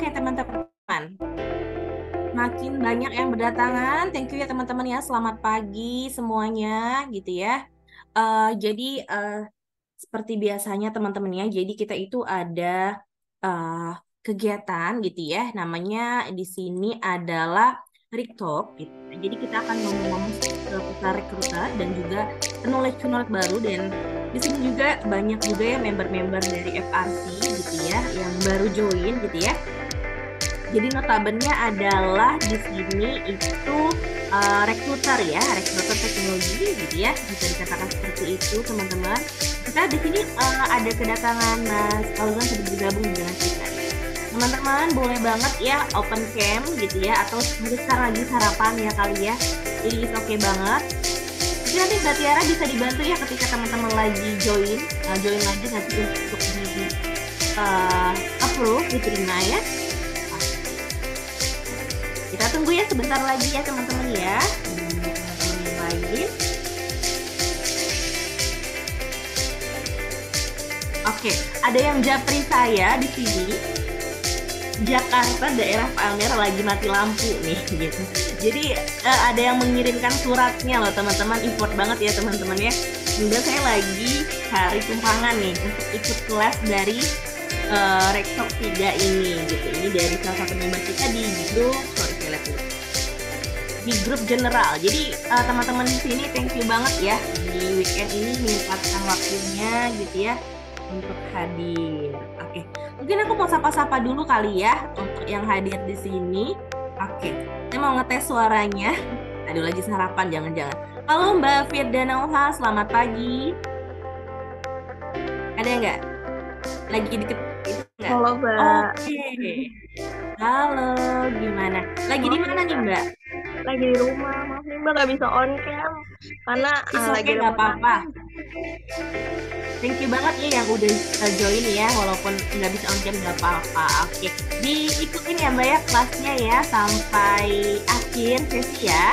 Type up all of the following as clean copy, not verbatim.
Oke, teman-teman. Makin banyak yang berdatangan. Thank you ya teman-teman ya. Selamat pagi semuanya gitu ya. Jadi seperti biasanya teman-teman ya. Jadi kita itu ada eh, kegiatan gitu ya. Namanya di sini adalah Talk gitu. Jadi kita akan ngomong-ngomong seputar rekruter dan juga knowledge-knowledge baru, dan di sini juga banyak juga ya member-member dari FRC gitu ya yang baru join gitu ya. Jadi notabene adalah di sini itu rekruter ya, rekruter teknologi gitu ya, bisa dikatakan seperti itu teman-teman. Kita di sini ada kedatangan Mas Fauzan sudah bergabung dengan kita. Teman-teman boleh banget ya open cam gitu ya, atau mungkin sekarang lagi sarapan ya kali ya. Jadi oke banget. Jadi nanti Mbak Tiara bisa dibantu ya ketika teman-teman lagi join lagi nanti untuk di approve diterima ya. Kita tunggu ya sebentar lagi ya teman-teman ya. Teman-teman yang lain. Oke, ada yang japri saya di sini. Jakarta daerah Palmer lagi mati lampu nih gitu. Jadi ada yang mengirimkan suratnya loh teman-teman, import banget ya teman-teman ya. Juga saya lagi cari tumpangan nih untuk ikut kelas dari Rektok 3 ini gitu. Ini dari salah satu member kita di grup, di grup general. Jadi teman-teman di sini thank you banget ya di weekend ini menyempatkan waktunya gitu ya untuk hadir. Oke, mungkin aku mau sapa-sapa dulu kali ya untuk yang hadir di sini. Oke, saya mau ngetes suaranya. Aduh, lagi sarapan, jangan-jangan. Halo Mbak Firda Nauha, selamat pagi. Ada nggak? Lagi deket itu nggak? Halo, Mbak. Oke. Halo, gimana? Lagi di mana nih Mbak? Lagi di rumah. Maaf nih, Mbak, nggak bisa on cam. Karena lagi Oke, ada nggak apa-apa. ponakan. Thank you banget ya yang udah join ya, walaupun nggak bisa on cam nggak apa-apa. Oke, diikutin ya Mbak ya kelasnya ya sampai akhir sesi ya.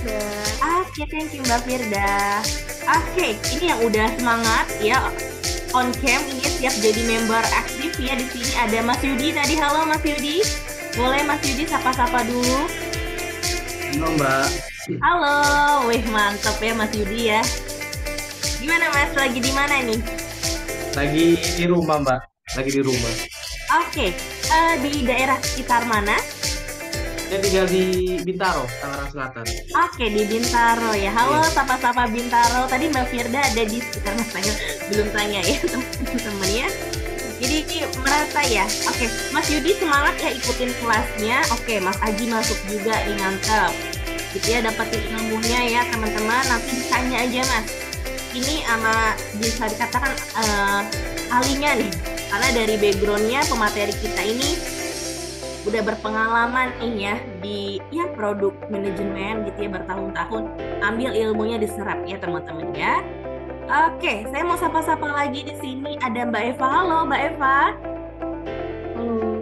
Mbak. Oke, thank you Mbak Firda. Oke, ini yang udah semangat ya on cam ini siap jadi member aktif ya. Di sini ada Mas Yudi tadi. Halo Mas Yudi. Boleh Mas Yudi sapa-sapa dulu. Halo Mbak. Halo, wih mantep ya Mas Yudi ya. Gimana Mas, lagi di mana nih? Lagi di rumah Mbak. Lagi di rumah. Oke, di daerah sekitar mana? Saya tinggal di Bintaro, Tangerang Selatan. Oke, di Bintaro ya. Halo, Iya. sapa-sapa Bintaro. Tadi Mbak Firda ada di sekitar Mas, saya belum tanya ya teman-teman ya. Jadi merata ya. Oke, Mas Yudi semangat ya ikutin kelasnya. Oke, Mas Aji masuk juga nih, mantap. Gitu ya, dapetin ilmunya ya teman-teman. Nanti ditanya aja Mas. Ini sama bisa dikatakan ahlinya nih. Karena dari backgroundnya pemateri kita ini udah berpengalaman nih ya di produk manajemen gitu ya, bertahun-tahun ambil ilmunya diserap ya teman-teman ya. Oke, saya mau sapa-sapa lagi di sini ada Mbak Eva. Halo Mbak Eva. Halo.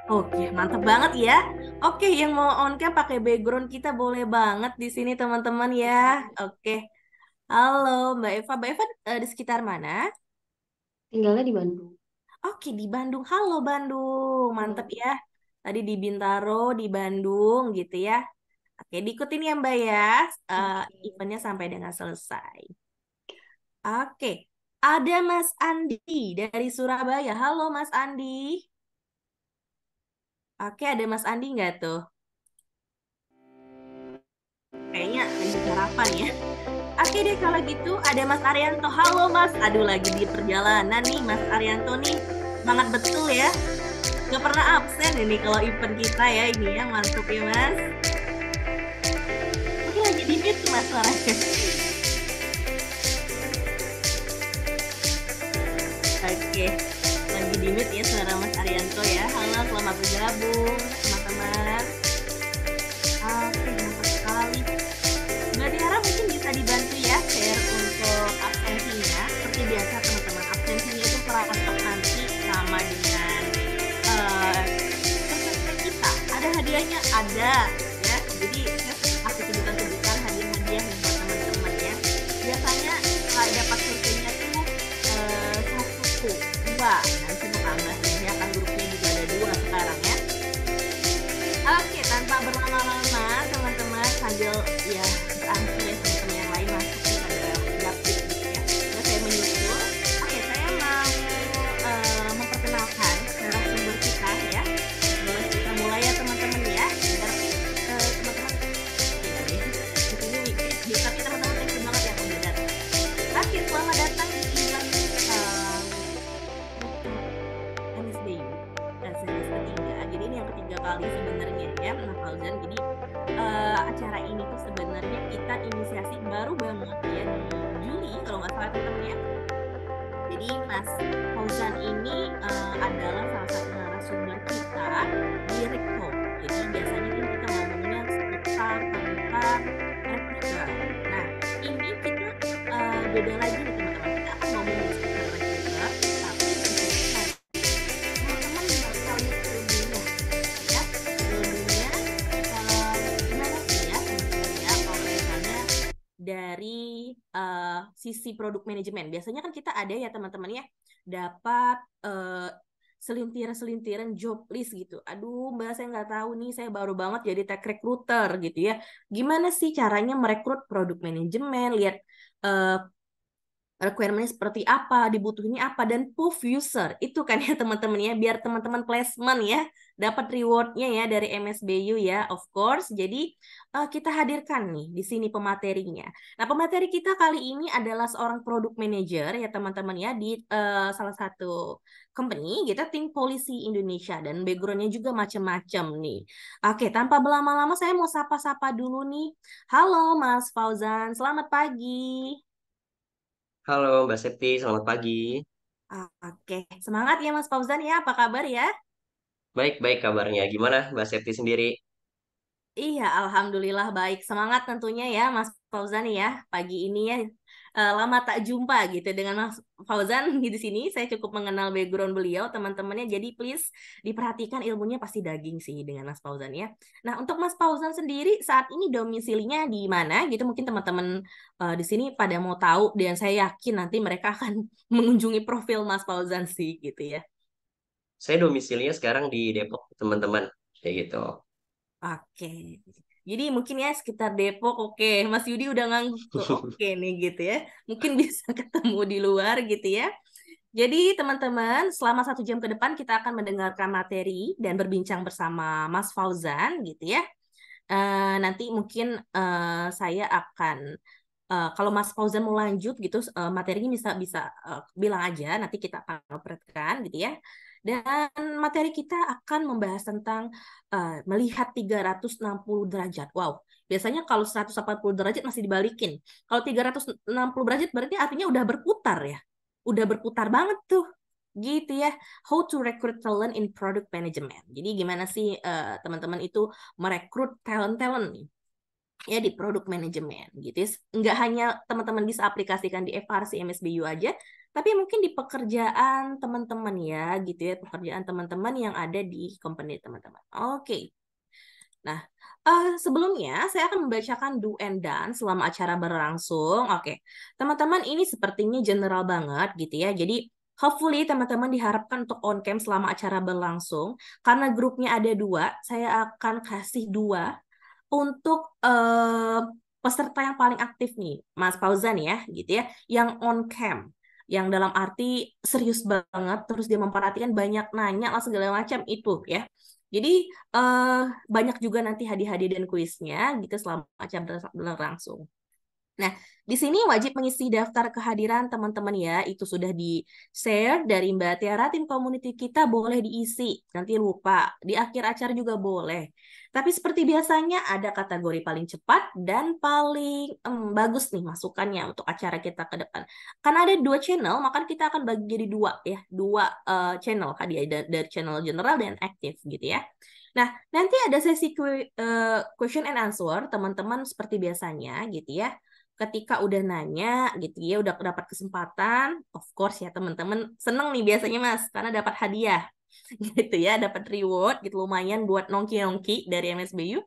Oke, mantep banget ya. Oke, yang mau on cam pakai background kita boleh banget di sini teman-teman ya. Oke. Halo Mbak Eva. Mbak Eva di sekitar mana? Tinggalnya di Bandung. Oke, di Bandung. Halo Bandung. Mantep Halo. ya. Tadi di Bintaro, di Bandung gitu ya. Oke, diikutin ya Mbak ya. Oke. Eventnya sampai dengan selesai. Oke, ada Mas Andi dari Surabaya. Halo Mas Andi. Oke, ada Mas Andi nggak tuh? Kayaknya lagi sarapan ya. Oke deh kalau gitu ada Mas Arianto. Halo Mas. Aduh, lagi di perjalanan nih Mas Arianto nih. Semangat betul ya. Nggak pernah absen ini kalau event kita ya ini ya. Mantap ya Mas. Oke, lagi di mute Mas suaranya. Oke, lagi di mute ya suara Mas Arianto ya. Halo, selamat bergabung teman-teman. Oke, mantap sekali. Mbak Tiara mungkin bisa dibantu ya share untuk absensinya. Seperti biasa teman-teman, absensinya itu perasaan nanti sama dengan peserta kita. Ada hadiahnya, ada ya. Jadi saya kasih tunjukkan hadiah-hadiah nih buat teman-teman ya. Biasanya dapat surveinya tuh satu, dua. Nanti mau tambah ya kan, grupnya juga ada dua. sambil ya beransur ya teman-teman yang lain masuk nih pada gapit gitu ya. Nah, saya menyusul. Oke, saya mau memperkenalkan narasumber kita ya. Boleh kita mulai ya teman-teman ya. Biar teman-teman di sini weekend, tapi teman-teman thank you banget ya udah datang. Oke, selamat datang di MSBU series ketiga. Jadi ini yang ketiga kali sebenarnya ya, Mas Fauzan. Jadi acara ini tuh sebenarnya kita inisiasi baru banget ya di Juli kalau nggak salah teman-teman ya. Jadi Mas Fauzan ini adalah salah satu narasumber kita di Rekto. Jadi biasanya kan kita ngomongnya seputar tentang rekruter. Nah, ini kita beda lagi nih teman-teman. Kita akan ngomongin seputar rekruter, tapi teman-teman bakal ilmunya ya. Ilmunya gimana sih ya teman-teman ya kalau misalnya dari sisi produk manajemen. Biasanya kan kita ada ya teman-teman ya dapat selintiran-selintiran job list gitu. Aduh, Mbak, saya nggak tahu nih, saya baru banget jadi tech recruiter gitu ya. Gimana sih caranya merekrut produk manajemen, lihat requirement-nya seperti apa, dibutuhinnya apa, dan proof user. Itu kan ya teman-teman ya, biar teman-teman placement ya, dapat reward-nya ya dari MSBU ya, of course. Jadi kita hadirkan nih di sini pematerinya. Nah, pemateri kita kali ini adalah seorang product manager ya teman-teman ya, di salah satu company gitu, Think Policy Indonesia, dan background-nya juga macam-macam nih. Oke, tanpa berlama-lama saya mau sapa-sapa dulu nih. Halo Mas Fauzan, selamat pagi. Halo Mbak Septi, selamat pagi. Oke, semangat ya Mas Fauzan ya, apa kabar ya? Baik-baik kabarnya. Gimana Mbak Septi sendiri? Iya, alhamdulillah baik. Semangat tentunya ya Mas Fauzan ya, pagi ini ya. Lama tak jumpa gitu dengan Mas Fauzan di sini. Saya cukup mengenal background beliau, teman-temannya. Jadi please diperhatikan, ilmunya pasti daging sih dengan Mas Fauzan ya. Nah, untuk Mas Fauzan sendiri saat ini domisilinya di mana gitu? Mungkin teman-teman di sini pada mau tahu, dan saya yakin nanti mereka akan mengunjungi profil Mas Fauzan sih gitu ya. Saya domisilinya sekarang di Depok, teman-teman. Kayak gitu. Oke. Jadi mungkin ya sekitar Depok, oke. Mas Yudi udah ngangguk tuh, oke nih gitu ya. Mungkin bisa ketemu di luar gitu ya. Jadi teman-teman, selama 1 jam ke depan kita akan mendengarkan materi dan berbincang bersama Mas Fauzan gitu ya. Nanti mungkin saya akan kalau Mas Fauzan mau lanjut gitu materinya bisa bisa bilang aja, nanti kita akan operasikan gitu ya. Dan materi kita akan membahas tentang melihat 360 derajat. Wow, biasanya kalau 180 derajat masih dibalikin. Kalau 360 derajat berarti artinya udah berputar ya. Udah berputar banget tuh. Gitu ya. How to recruit talent in product management. Jadi gimana sih teman-teman itu merekrut talent-talent nih ya di produk manajemen gitu ya. Nggak hanya teman-teman bisa aplikasikan di FRC MSBU aja, tapi mungkin di pekerjaan teman-teman ya gitu ya, pekerjaan teman-teman yang ada di company teman-teman. Oke. Nah, sebelumnya saya akan membacakan do and done selama acara berlangsung. Oke, teman-teman ini sepertinya general banget gitu ya. Jadi hopefully teman-teman diharapkan untuk on cam selama acara berlangsung. Karena grupnya ada 2, saya akan kasih 2 untuk peserta yang paling aktif nih, Mas Fauzan ya, gitu ya, yang on cam, yang dalam arti serius banget, terus dia memperhatikan, banyak nanya lah segala macam itu ya. Jadi banyak juga nanti hadiah-hadiah dan kuisnya gitu selama acara berlangsung. Nah, di sini wajib mengisi daftar kehadiran teman-teman ya. Itu sudah di-share dari Mbak Tiara, tim community kita boleh diisi. Nanti lupa, di akhir acara juga boleh. Tapi seperti biasanya ada kategori paling cepat dan paling bagus nih masukannya untuk acara kita ke depan. Karena ada 2 channel, maka kita akan bagi jadi 2 ya. 2 channel hadiah dari channel general dan aktif gitu ya. Nah, nanti ada sesi question and answer, teman-teman seperti biasanya gitu ya. Ketika udah nanya gitu ya, udah dapat kesempatan, of course ya teman-teman seneng nih biasanya Mas, karena dapat hadiah gitu ya, dapat reward gitu lumayan buat nongki-nongki dari MSBU.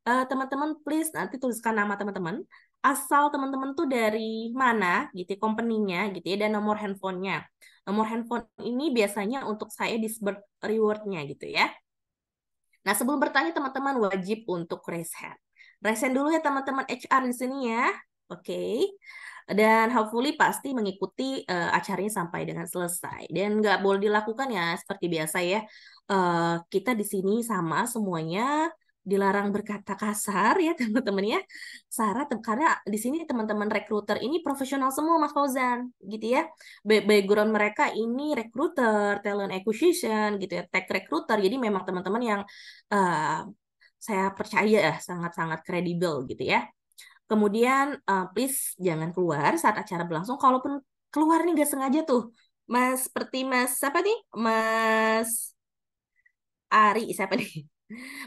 Teman-teman please nanti tuliskan nama teman-teman, asal teman-teman tuh dari mana gitu, company-nya gitu ya, dan nomor handphonenya. Nomor handphone ini biasanya untuk saya disburse reward-nya gitu ya. Nah, sebelum bertanya teman-teman wajib untuk raise hand. Resen dulu ya teman-teman HR di sini ya. Oke. Dan hopefully pasti mengikuti acaranya sampai dengan selesai. Dan nggak boleh dilakukan ya seperti biasa ya. Kita di sini sama semuanya dilarang berkata kasar ya teman-teman ya. Karena di sini teman-teman rekruter ini profesional semua Mas Fauzan gitu ya. Background mereka ini recruiter, talent acquisition gitu ya, tech recruiter. Jadi memang teman-teman yang eh, saya percaya ya sangat-sangat kredibel gitu ya. Kemudian please jangan keluar saat acara berlangsung. Kalaupun keluar nih nggak sengaja tuh, Mas seperti Mas siapa nih? Mas Ari siapa nih?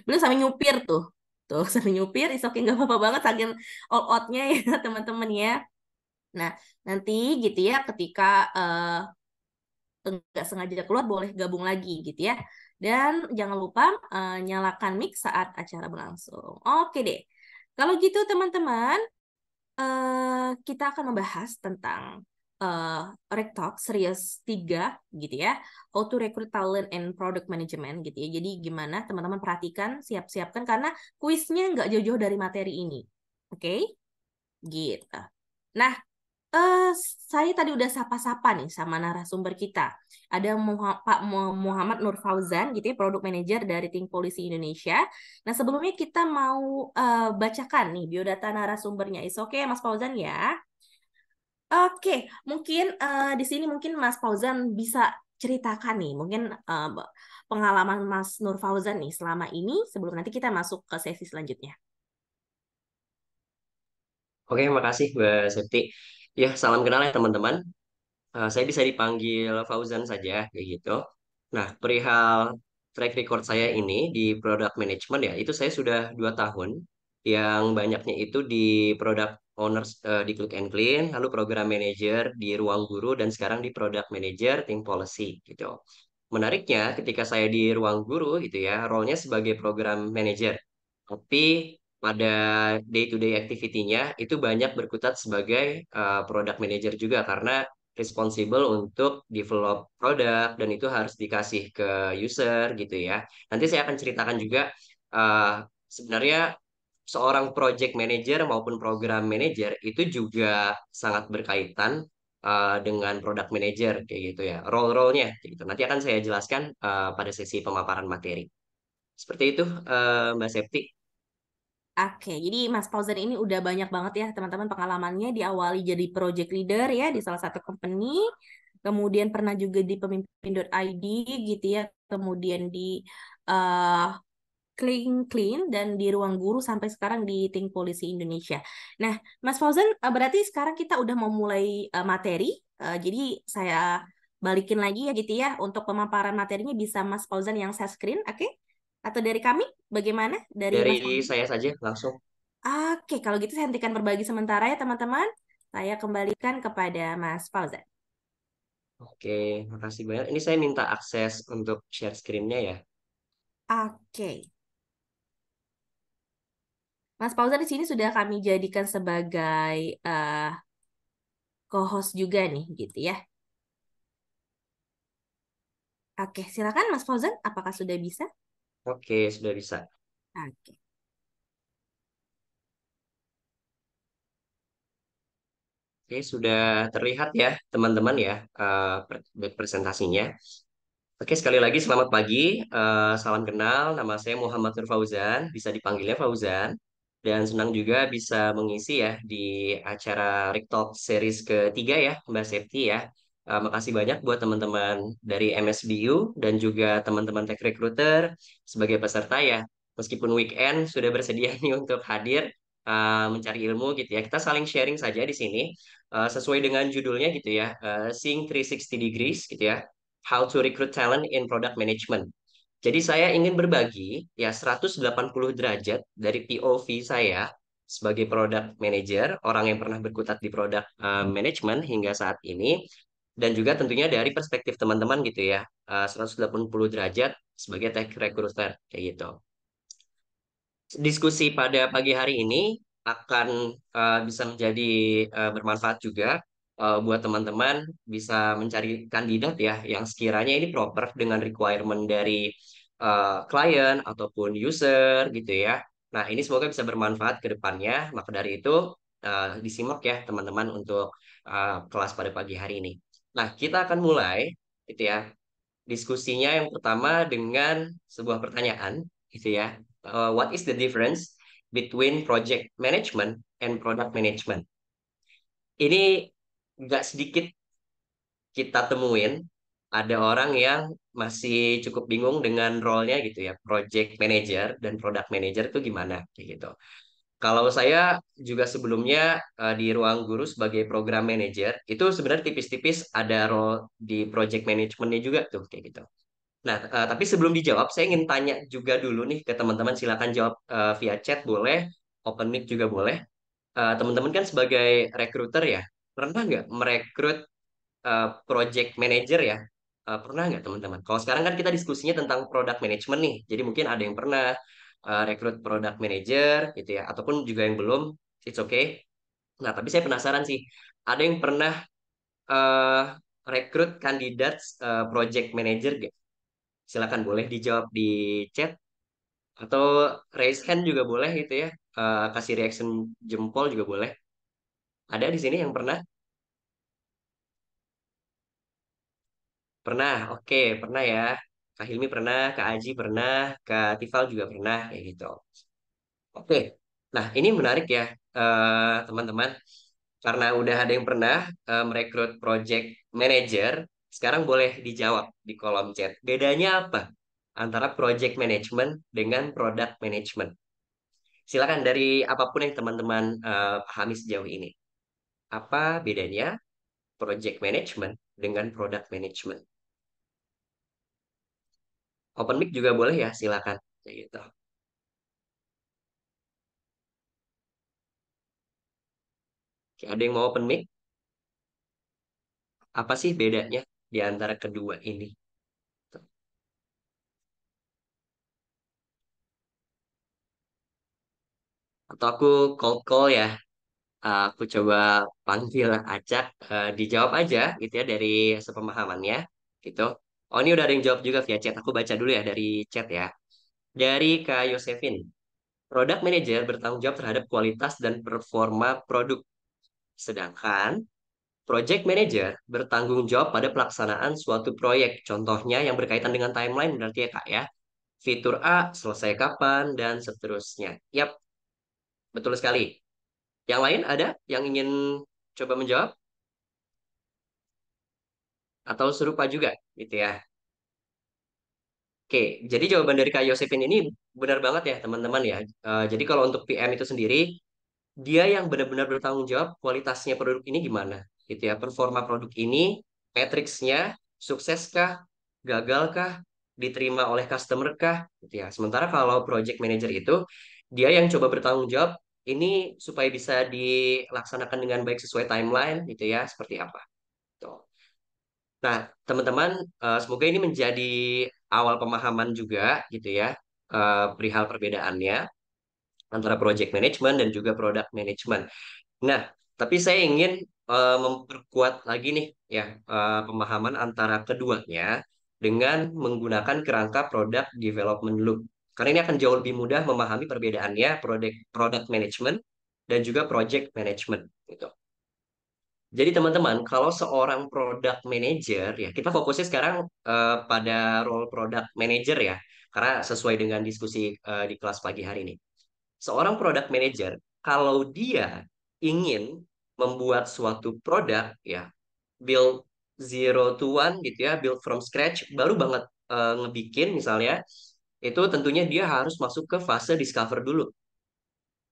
Belum sampai nyupir tuh. Tuh sampai nyupir, is oke nggak apa-apa banget saking all outnya ya teman-teman ya. Nah, nanti gitu ya ketika nggak sengaja keluar boleh gabung lagi gitu ya. Dan jangan lupa nyalakan mic saat acara berlangsung. Oke deh. Kalau gitu teman-teman, kita akan membahas tentang uh, Rec Talk Series 3 gitu ya. How to Recruit Talent and Product Management gitu ya. Jadi gimana teman-teman perhatikan, siap-siapkan karena kuisnya nggak jauh-jauh dari materi ini. Oke? Gitu. Nah, eh, saya tadi udah sapa-sapa nih sama narasumber kita. Ada Pak Muhammad Nur Fauzan, gitu ya, Product Manager dari Think Policy Indonesia. Nah, sebelumnya kita mau bacakan nih biodata narasumbernya. Is oke, Mas Fauzan ya? Oke, mungkin di sini mungkin Mas Fauzan bisa ceritakan nih, mungkin pengalaman Mas Nur Fauzan nih selama ini sebelum nanti kita masuk ke sesi selanjutnya. Oke, makasih Mbak Septi. Ya, salam kenal ya teman-teman. Saya bisa dipanggil Fauzan saja, kayak gitu. Nah, perihal track record saya ini di product management ya, itu saya sudah 2 tahun. Yang banyaknya itu di product owners di Click and Clean, lalu program manager di Ruang Guru, dan sekarang di product manager Think Policy gitu. Menariknya, ketika saya di Ruang Guru gitu ya, role-nya sebagai program manager. Tapi pada day-to-day activity-nya itu banyak berkutat sebagai product manager juga karena responsible untuk develop produk dan itu harus dikasih ke user gitu ya. Nanti saya akan ceritakan juga sebenarnya seorang project manager maupun program manager itu juga sangat berkaitan dengan product manager kayak gitu ya. Role-role-nya kayak gitu. Nanti akan saya jelaskan pada sesi pemaparan materi. Seperti itu Mbak Septi. Oke, jadi Mas Fauzan ini udah banyak banget ya teman-teman pengalamannya diawali jadi project leader ya di salah satu company, kemudian pernah juga di pemimpin.id gitu ya, kemudian di uh, Clean Clean dan di Ruang Guru sampai sekarang di Think Policy Indonesia. Nah, Mas Fauzan berarti sekarang kita udah mau mulai materi, jadi saya balikin lagi ya gitu ya untuk pemaparan materinya bisa Mas Fauzan yang share screen, oke? Atau dari kami, bagaimana? Dari Dari Mas Fauzan? saya saja langsung. Oke, kalau gitu saya hentikan berbagi sementara ya teman-teman. Saya kembalikan kepada Mas Fauzan. Oke, makasih banyak. Ini saya minta akses untuk share screen-nya ya. Oke, Mas Fauzan di sini sudah kami jadikan sebagai co-host juga nih, gitu ya. Oke, silakan Mas Fauzan, apakah sudah bisa? Oke, sudah bisa. Oke. Oke, sudah terlihat ya teman-teman ya presentasinya. Oke, sekali lagi selamat pagi. Salam kenal. Nama saya Muhammad Nur Fauzan, bisa dipanggilnya Fauzan. Dan senang juga bisa mengisi ya di acara Rectalk Series ketiga ya, Mbak Septi ya. Makasih banyak buat teman-teman dari MSBU dan juga teman-teman Tech Recruiter sebagai peserta ya. Meskipun weekend sudah bersedia nih untuk hadir mencari ilmu gitu ya. Kita saling sharing saja di sini sesuai dengan judulnya gitu ya. Seeing 360 Degrees gitu ya. How to Recruit Talent in Product Management. Jadi saya ingin berbagi ya 180 derajat dari POV saya sebagai product manager, orang yang pernah berkutat di product management hingga saat ini, dan juga tentunya dari perspektif teman-teman gitu ya, 180 derajat sebagai tech recruiter kayak gitu. Diskusi pada pagi hari ini akan bisa menjadi bermanfaat juga buat teman-teman bisa mencari kandidat ya yang sekiranya ini proper dengan requirement dari klien ataupun user gitu ya. Nah, ini semoga bisa bermanfaat ke depannya. Maka dari itu, disimak ya teman-teman untuk kelas pada pagi hari ini. Nah, kita akan mulai gitu ya diskusinya yang pertama dengan sebuah pertanyaan gitu ya. What is the difference between project management and product management? Ini nggak sedikit kita temuin ada orang yang masih cukup bingung dengan role-nya gitu ya, project manager dan product manager itu gimana kayak gitu. Kalau saya juga sebelumnya di ruang guru sebagai program manager, itu sebenarnya tipis-tipis ada role di project manajemennya juga tuh kayak gitu. Nah, tapi sebelum dijawab, saya ingin tanya juga dulu nih ke teman-teman, silakan jawab via chat boleh, open mic juga boleh. Teman-teman kan sebagai recruiter ya, pernah nggak merekrut project manager ya? Pernah nggak teman-teman? Kalau sekarang kan kita diskusinya tentang product management nih, jadi mungkin ada yang pernah rekrut product manager gitu ya, ataupun juga yang belum, it's okay. Nah, tapi saya penasaran sih, ada yang pernah eh, rekrut kandidat project manager nggak? Silakan boleh dijawab di chat atau raise hand juga boleh gitu ya. Kasih reaction jempol juga boleh. Ada di sini yang pernah? Pernah, oke, pernah ya. Kak Hilmi pernah, Kak Aji pernah, Kak Tifal juga pernah, kayak gitu. Oke, nah ini menarik ya, teman-teman. Karena udah ada yang pernah merekrut project manager, sekarang boleh dijawab di kolom chat. Bedanya apa antara project management dengan product management? Silakan dari apapun yang teman-teman pahami sejauh ini. Apa bedanya project management dengan product management? Open mic juga boleh ya, silakan. Kayak gitu. Oke, ada yang mau open mic? Apa sih bedanya di antara kedua ini? Atau aku cold call ya? Aku coba panggil acak, dijawab aja gitu ya dari sepemahamannya gitu. Oh ini udah ada yang jawab juga via chat. Aku baca dulu ya dari chat ya. Dari Kak Yosefin. Product manager bertanggung jawab terhadap kualitas dan performa produk. Sedangkan project manager bertanggung jawab pada pelaksanaan suatu proyek. Contohnya yang berkaitan dengan timeline berarti ya Kak ya. Fitur A selesai kapan dan seterusnya. Yap, betul sekali. Yang lain ada yang ingin coba menjawab atau serupa juga gitu ya. Oke, jadi jawaban dari Kak Yosefin ini benar banget ya teman-teman ya. Jadi kalau untuk PM itu sendiri dia yang benar-benar bertanggung jawab kualitasnya produk ini gimana gitu ya, performa produk ini, matriksnya sukseskah, gagalkah, diterima oleh customer kah gitu ya. Sementara kalau project manager itu dia yang coba bertanggung jawab ini supaya bisa dilaksanakan dengan baik sesuai timeline gitu ya, seperti apa tuh. Nah teman-teman, semoga ini menjadi awal pemahaman juga gitu ya, perihal perbedaannya antara project management dan juga product management. Nah, tapi saya ingin memperkuat lagi nih ya, pemahaman antara keduanya dengan menggunakan kerangka product development loop. Karena ini akan jauh lebih mudah memahami perbedaannya product management dan juga project management gitu. Jadi teman-teman, kalau seorang product manager ya, kita fokusnya sekarang pada role product manager ya, karena sesuai dengan diskusi di kelas pagi hari ini. Seorang product manager, kalau dia ingin membuat suatu produk, ya, build zero to one gitu ya, build from scratch, baru banget ngebikin misalnya, itu tentunya dia harus masuk ke fase discover dulu,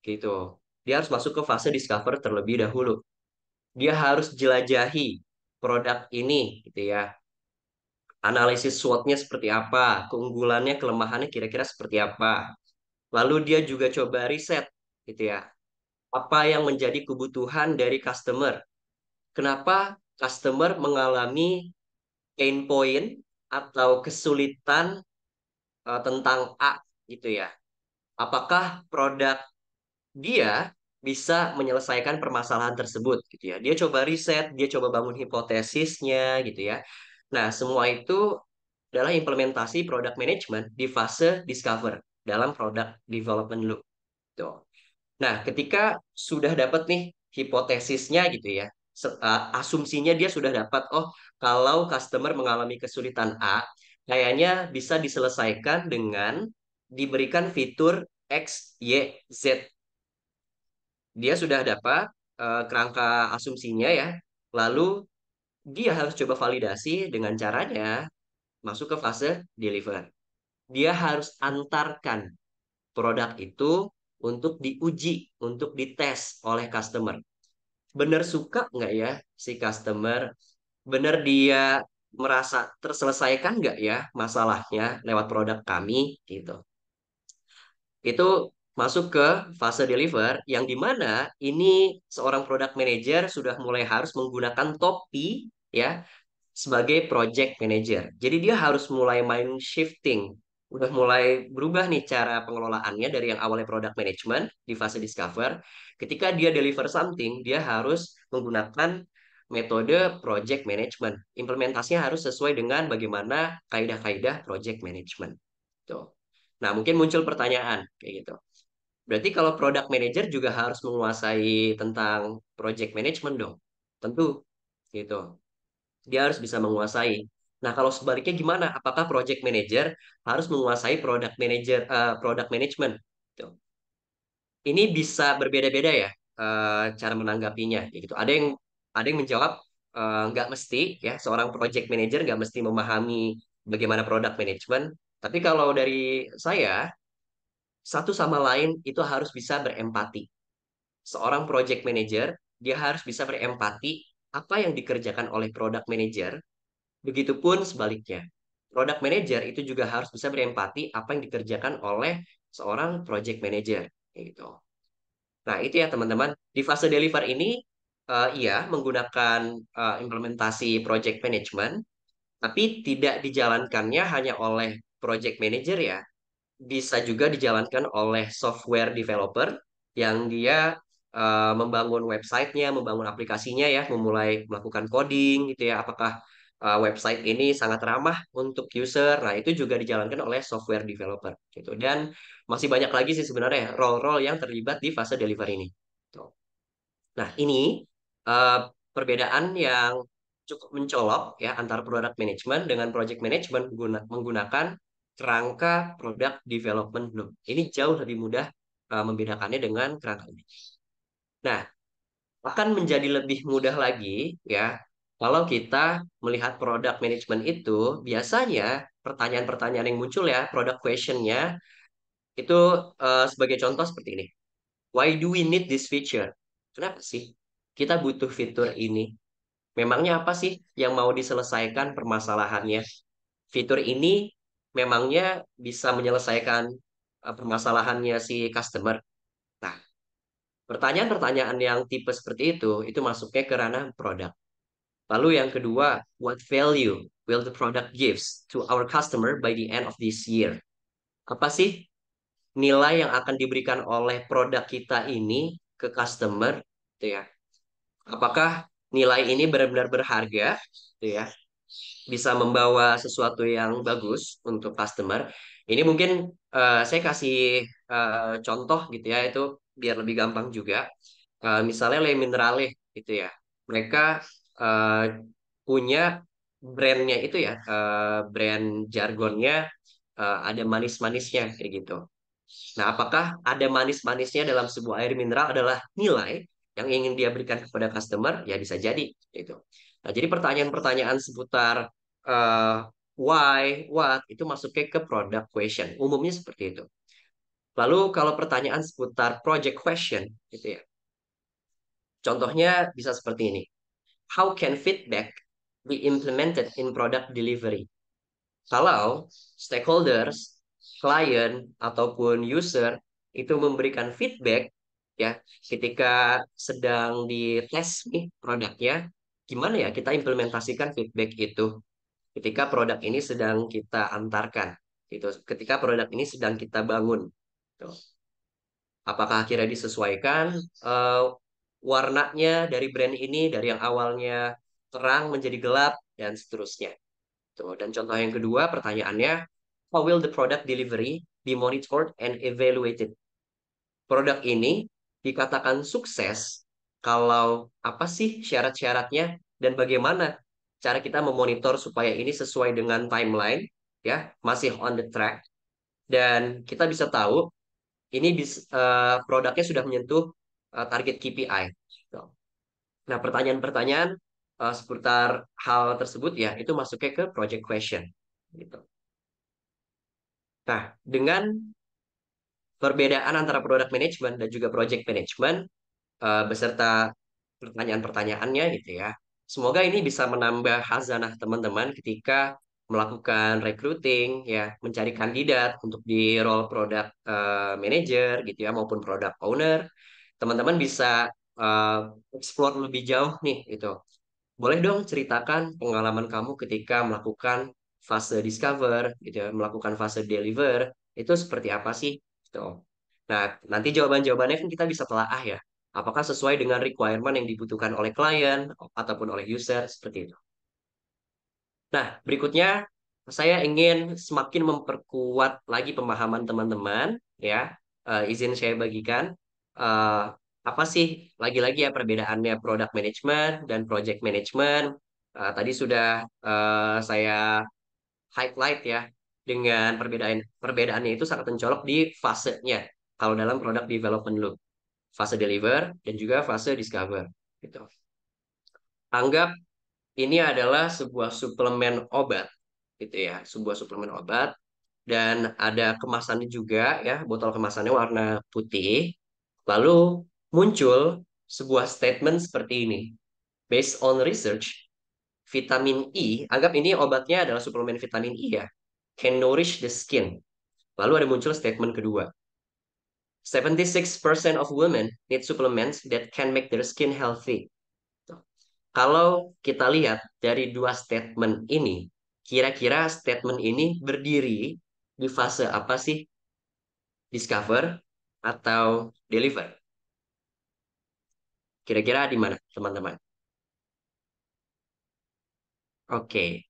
gitu. Dia harus masuk ke fase discover terlebih dahulu. Dia harus jelajahi produk ini, gitu ya. Analisis SWOT-nya seperti apa, keunggulannya, kelemahannya kira-kira seperti apa. Lalu dia juga coba riset, gitu ya, apa yang menjadi kebutuhan dari customer. Kenapa customer mengalami pain point atau kesulitan tentang A gitu ya. Apakah produk dia bisa menyelesaikan permasalahan tersebut gitu ya. Dia coba riset, dia coba bangun hipotesisnya gitu ya. Nah, semua itu adalah implementasi product management di fase discover dalam product development loop. Tuh. Nah, ketika sudah dapat nih hipotesisnya gitu ya, asumsinya dia sudah dapat, oh kalau customer mengalami kesulitan A, kayaknya bisa diselesaikan dengan diberikan fitur X, Y, Z. Dia sudah dapat kerangka asumsinya ya, lalu dia harus coba validasi dengan caranya masuk ke fase deliver. Dia harus antarkan produk itu untuk diuji, untuk dites oleh customer. Bener suka nggak ya si customer? Bener dia merasa terselesaikan nggak ya masalahnya lewat produk kami gitu. Itu masuk ke fase deliver yang dimana ini seorang product manager sudah mulai harus menggunakan topi ya sebagai project manager. Jadi dia harus mulai main shifting, udah mulai berubah nih cara pengelolaannya dari yang awalnya product management di fase discover. Ketika dia deliver something, dia harus menggunakan metode project management. Implementasinya harus sesuai dengan bagaimana kaidah-kaidah project management. Tuh. Nah, mungkin muncul pertanyaan kayak gitu. Berarti kalau product manager juga harus menguasai tentang project management dong. Tentu gitu. Dia harus bisa menguasai. Nah, kalau sebaliknya gimana? Apakah project manager harus menguasai product management? Tuh. Ini bisa berbeda-beda ya cara menanggapinya. Kayak gitu. Ada yang menjawab nggak mesti ya seorang project manager nggak mesti memahami bagaimana product management. Tapi kalau dari saya satu sama lain itu harus bisa berempati. Seorang project manager dia harus bisa berempati apa yang dikerjakan oleh product manager. Begitupun sebaliknya. Product manager itu juga harus bisa berempati apa yang dikerjakan oleh seorang project manager. Kayak gitu. Nah, itu ya teman-teman. Di fase deliver ini, iya menggunakan implementasi project management, tapi tidak dijalankannya hanya oleh project manager ya, bisa juga dijalankan oleh software developer yang dia membangun websitenya, membangun aplikasinya ya, memulai melakukan coding gitu ya. Apakah website ini sangat ramah untuk user? Nah, itu juga dijalankan oleh software developer gitu. Dan masih banyak lagi sih sebenarnya role-role yang terlibat di fase delivery ini. Tuh. Nah, ini eh, perbedaan yang cukup mencolok ya antara product management dengan project management menggunakan kerangka product development loop. Ini jauh lebih mudah membedakannya dengan kerangka ini. Nah, akan menjadi lebih mudah lagi ya kalau kita melihat product management itu biasanya pertanyaan-pertanyaan yang muncul ya product question-nya itu sebagai contoh seperti ini. Why do we need this feature? Kenapa sih kita butuh fitur ini? Memangnya apa sih yang mau diselesaikan permasalahannya? Fitur ini memangnya bisa menyelesaikan permasalahannya si customer. Nah, pertanyaan-pertanyaan yang tipe seperti itu masuknya ke ranah produk. Lalu yang kedua, what value will the product gives to our customer by the end of this year? Apa sih nilai yang akan diberikan oleh produk kita ini ke customer, gitu ya? Apakah nilai ini benar-benar berharga, gitu ya? Bisa membawa sesuatu yang bagus untuk customer. Ini mungkin saya kasih contoh gitu ya, itu biar lebih gampang juga. Misalnya Le Minerale gitu ya. Mereka eh, punya brandnya itu ya, brand jargonnya ada manis-manisnya kayak gitu. Nah, apakah ada manis-manisnya dalam sebuah air mineral adalah nilai yang ingin dia berikan kepada customer? Ya bisa jadi gitu. Nah, jadi pertanyaan-pertanyaan seputar eh, why, what itu masuknya ke product question. Umumnya seperti itu. Lalu kalau pertanyaan seputar project question gitu ya. Contohnya bisa seperti ini. How can feedback be implemented in product delivery? Kalau stakeholders, klien, ataupun user itu memberikan feedback ya ketika sedang dites nih produknya, gimana ya kita implementasikan feedback itu ketika produk ini sedang kita antarkan gitu, ketika produk ini sedang kita bangun. Tuh. Apakah akhirnya disesuaikan eh, warnanya dari brand ini dari yang awalnya terang menjadi gelap dan seterusnya. Tuh. Dan contoh yang kedua pertanyaannya, how will the product delivery be monitored and evaluated? produk ini dikatakan sukses kalau apa sih syarat-syaratnya dan bagaimana cara kita memonitor supaya ini sesuai dengan timeline, ya, masih on the track, dan kita bisa tahu ini produknya sudah menyentuh target KPI. Gitu. Nah, pertanyaan-pertanyaan seputar hal tersebut ya itu masuknya ke project question. Gitu. Nah, dengan perbedaan antara product management dan juga project management beserta pertanyaan-pertanyaannya gitu ya. Semoga ini bisa menambah hazanah teman-teman ketika melakukan recruiting ya, mencari kandidat untuk di role product manager gitu ya maupun product owner. Teman-teman bisa uh, explore lebih jauh nih itu. Boleh dong ceritakan pengalaman kamu ketika melakukan fase discover gitu ya, melakukan fase deliver itu seperti apa sih? Gitu. Nah, nanti jawaban-jawabannya kan kita bisa telaah ya. Apakah sesuai dengan requirement yang dibutuhkan oleh klien ataupun oleh user seperti itu. Nah, berikutnya saya ingin semakin memperkuat lagi pemahaman teman-teman ya. Izin saya bagikan eh, apa sih lagi-lagi ya perbedaannya product management dan project management. Tadi sudah saya highlight ya dengan perbedaannya itu sangat mencolok di fasenya. Kalau dalam product development loop, fase deliver dan juga fase discover gitu. Anggap ini adalah sebuah suplemen obat gitu ya, sebuah suplemen obat dan ada kemasannya juga ya, botol kemasannya warna putih. Lalu muncul sebuah statement seperti ini. Based on research, vitamin E, anggap ini obatnya adalah suplemen vitamin E ya, can nourish the skin. Lalu ada muncul statement kedua. 76% of women need supplements that can make their skin healthy. Kalau kita lihat dari dua statement ini, kira-kira statement ini berdiri di fase apa sih? Discover atau deliver? Kira-kira di mana, teman-teman? Oke,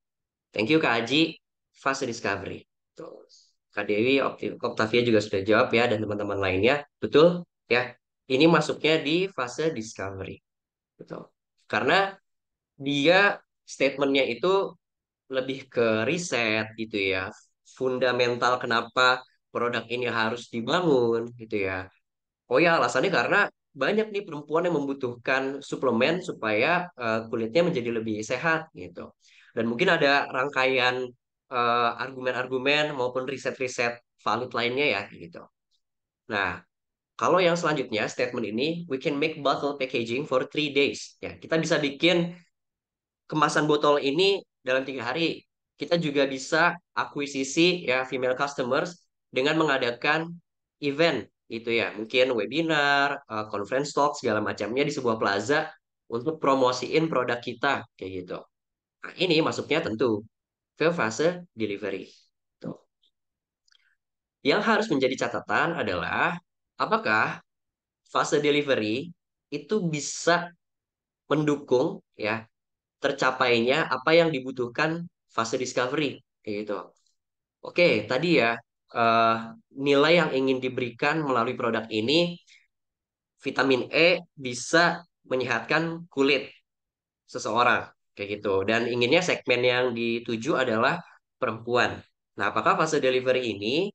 thank you Kak Aji. Fase discovery. Tuh. Kak Dewi, Octavia juga sudah jawab ya, dan teman-teman lainnya. Betul ya. Ini masuknya di fase discovery. Betul. Karena dia statementnya itu lebih ke riset gitu ya, fundamental kenapa produk ini harus dibangun gitu ya. Oh ya, alasannya karena banyak nih perempuan yang membutuhkan suplemen supaya kulitnya menjadi lebih sehat gitu. Dan mungkin ada rangkaian argumen-argumen maupun riset-riset valid lainnya ya gitu. Nah, kalau yang selanjutnya statement ini, we can make bottle packaging for 3 days. Ya, kita bisa bikin kemasan botol ini dalam 3 hari. Kita juga bisa akuisisi ya female customers dengan mengadakan event itu ya, mungkin webinar, conference talk segala macamnya di sebuah plaza untuk promosiin produk kita kayak gitu. Nah, ini masuknya tentu ke fase delivery. Tuh. Yang harus menjadi catatan adalah apakah fase delivery itu bisa mendukung ya tercapainya apa yang dibutuhkan fase discovery kayak gitu. Oke, tadi ya eh, nilai yang ingin diberikan melalui produk ini, vitamin E bisa menyehatkan kulit seseorang kayak gitu. Dan inginnya segmen yang dituju adalah perempuan. Nah, apakah fase delivery ini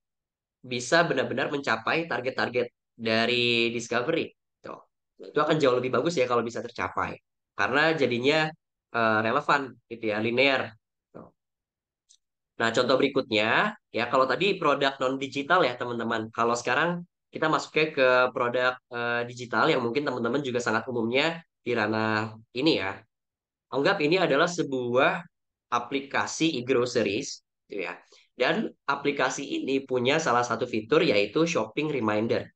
bisa benar-benar mencapai target-target dari discovery? Tuh. Itu akan jauh lebih bagus ya kalau bisa tercapai. Karena jadinya relevan gitu ya, linear. Tuh. Nah, contoh berikutnya, ya kalau tadi produk non-digital ya teman-teman. Kalau sekarang kita masuknya ke produk digital yang mungkin teman-teman juga sangat umumnya di ranah ini ya. Anggap ini adalah sebuah aplikasi e-groceries, gitu ya. Dan aplikasi ini punya salah satu fitur yaitu shopping reminder.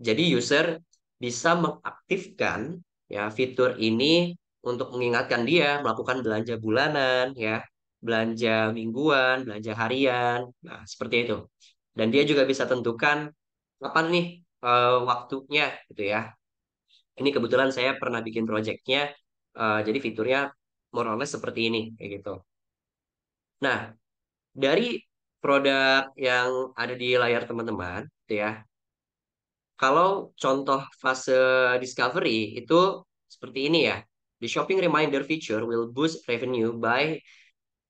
Jadi user bisa mengaktifkan ya fitur ini untuk mengingatkan dia melakukan belanja bulanan ya, belanja mingguan, belanja harian. Nah, seperti itu. Dan dia juga bisa tentukan kapan nih waktunya gitu ya. Ini kebetulan saya pernah bikin projectnya, jadi fiturnya more or less seperti ini kayak gitu. Nah, dari produk yang ada di layar teman-teman, gitu ya, Kalau contoh fase discovery itu seperti ini ya. The shopping reminder feature will boost revenue by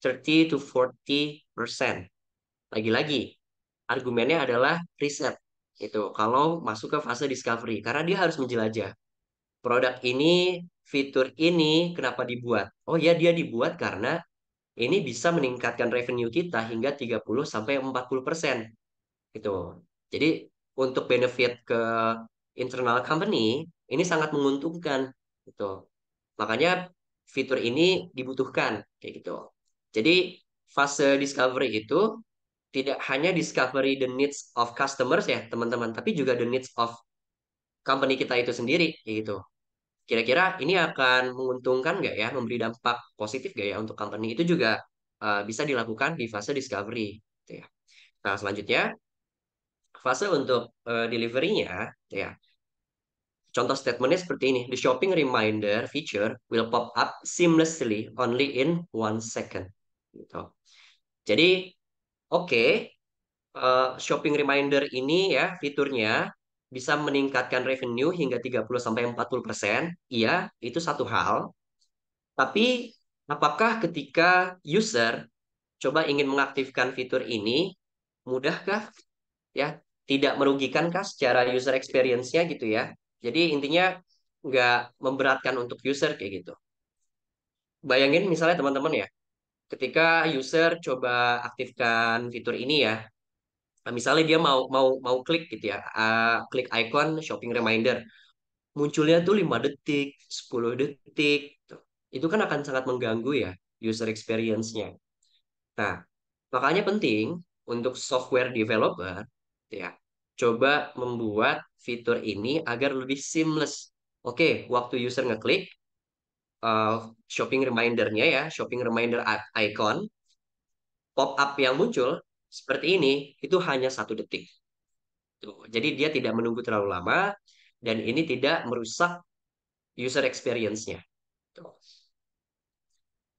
30 to 40%. Lagi-lagi, argumennya adalah riset. Itu kalau masuk ke fase discovery karena dia harus menjelajah produk ini, fitur ini kenapa dibuat. Oh ya, dia dibuat karena ini bisa meningkatkan revenue kita hingga 30 sampai 40% gitu. Jadi untuk benefit ke internal company ini sangat menguntungkan gitu. Makanya fitur ini dibutuhkan kayak gitu. Jadi fase discovery itu tidak hanya discovery the needs of customers ya teman-teman, tapi juga the needs of company kita itu sendiri kayak gitu. Kira-kira ini akan menguntungkan nggak ya, memberi dampak positif nggak ya untuk company itu juga bisa dilakukan di fase discovery gitu ya. Nah, selanjutnya fase untuk delivery-nya ya. Contoh statementnya seperti ini. The shopping reminder feature will pop up seamlessly only in 1 second. Gitu. Jadi, oke, shopping reminder ini ya fiturnya bisa meningkatkan revenue hingga 30 sampai 40%. Iya, itu satu hal. Tapi apakah ketika user coba ingin mengaktifkan fitur ini, mudahkah ya? Tidak merugikankah secara user experience-nya gitu ya? Jadi intinya nggak memberatkan untuk user kayak gitu. Bayangin misalnya teman-teman ya, ketika user coba aktifkan fitur ini ya, misalnya dia mau mau mau klik gitu ya, klik icon shopping reminder, munculnya tuh 5 detik, 10 detik, tuh. Itu kan akan sangat mengganggu ya user experience-nya. Nah, makanya penting untuk software developer ya, coba membuat fitur ini agar lebih seamless. Oke, waktu user ngeklik uh, shopping reminder-nya ya, shopping reminder icon, pop up yang muncul seperti ini itu hanya 1 detik. Tuh. Jadi dia tidak menunggu terlalu lama dan ini tidak merusak user experience-nya. Tuh.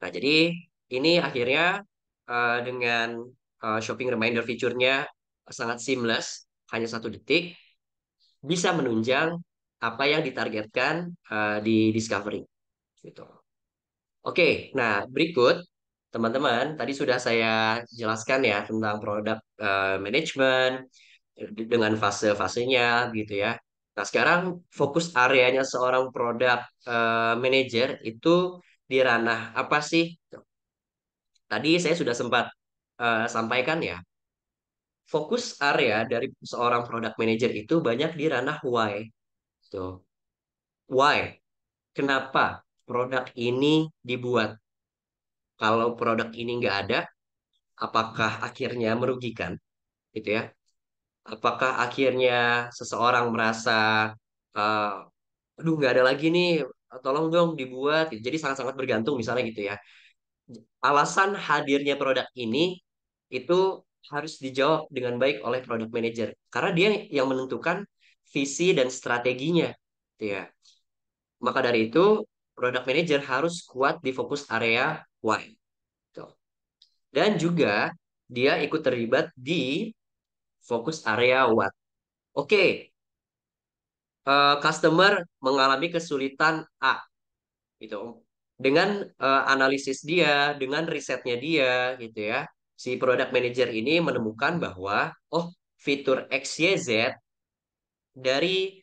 Nah, jadi ini akhirnya dengan shopping reminder fiturnya sangat seamless, hanya 1 detik, bisa menunjang apa yang ditargetkan di Discovery. Gitu. Oke, nah berikut teman-teman, tadi sudah saya jelaskan ya tentang produk manajemen dengan fase-fasenya gitu ya. Nah, sekarang fokus areanya seorang produk manager itu di ranah apa sih? Tadi saya sudah sempat sampaikan ya, fokus area dari seorang product manager itu banyak di ranah why. Tuh. Why? Kenapa produk ini dibuat? Kalau produk ini nggak ada, apakah akhirnya merugikan? Gitu ya. Apakah akhirnya seseorang merasa, uh, aduh nggak ada lagi nih, tolong dong dibuat. Jadi sangat-sangat bergantung misalnya gitu ya. Alasan hadirnya produk ini itu harus dijawab dengan baik oleh product manager karena dia yang menentukan visi dan strateginya gitu ya. Maka dari itu product manager harus kuat di fokus area why gitu. Dan juga dia ikut terlibat di fokus area what. Oke, customer mengalami kesulitan A gitu. Dengan analisis dia, dengan risetnya dia gitu ya, si product manager ini menemukan bahwa oh fitur XYZ dari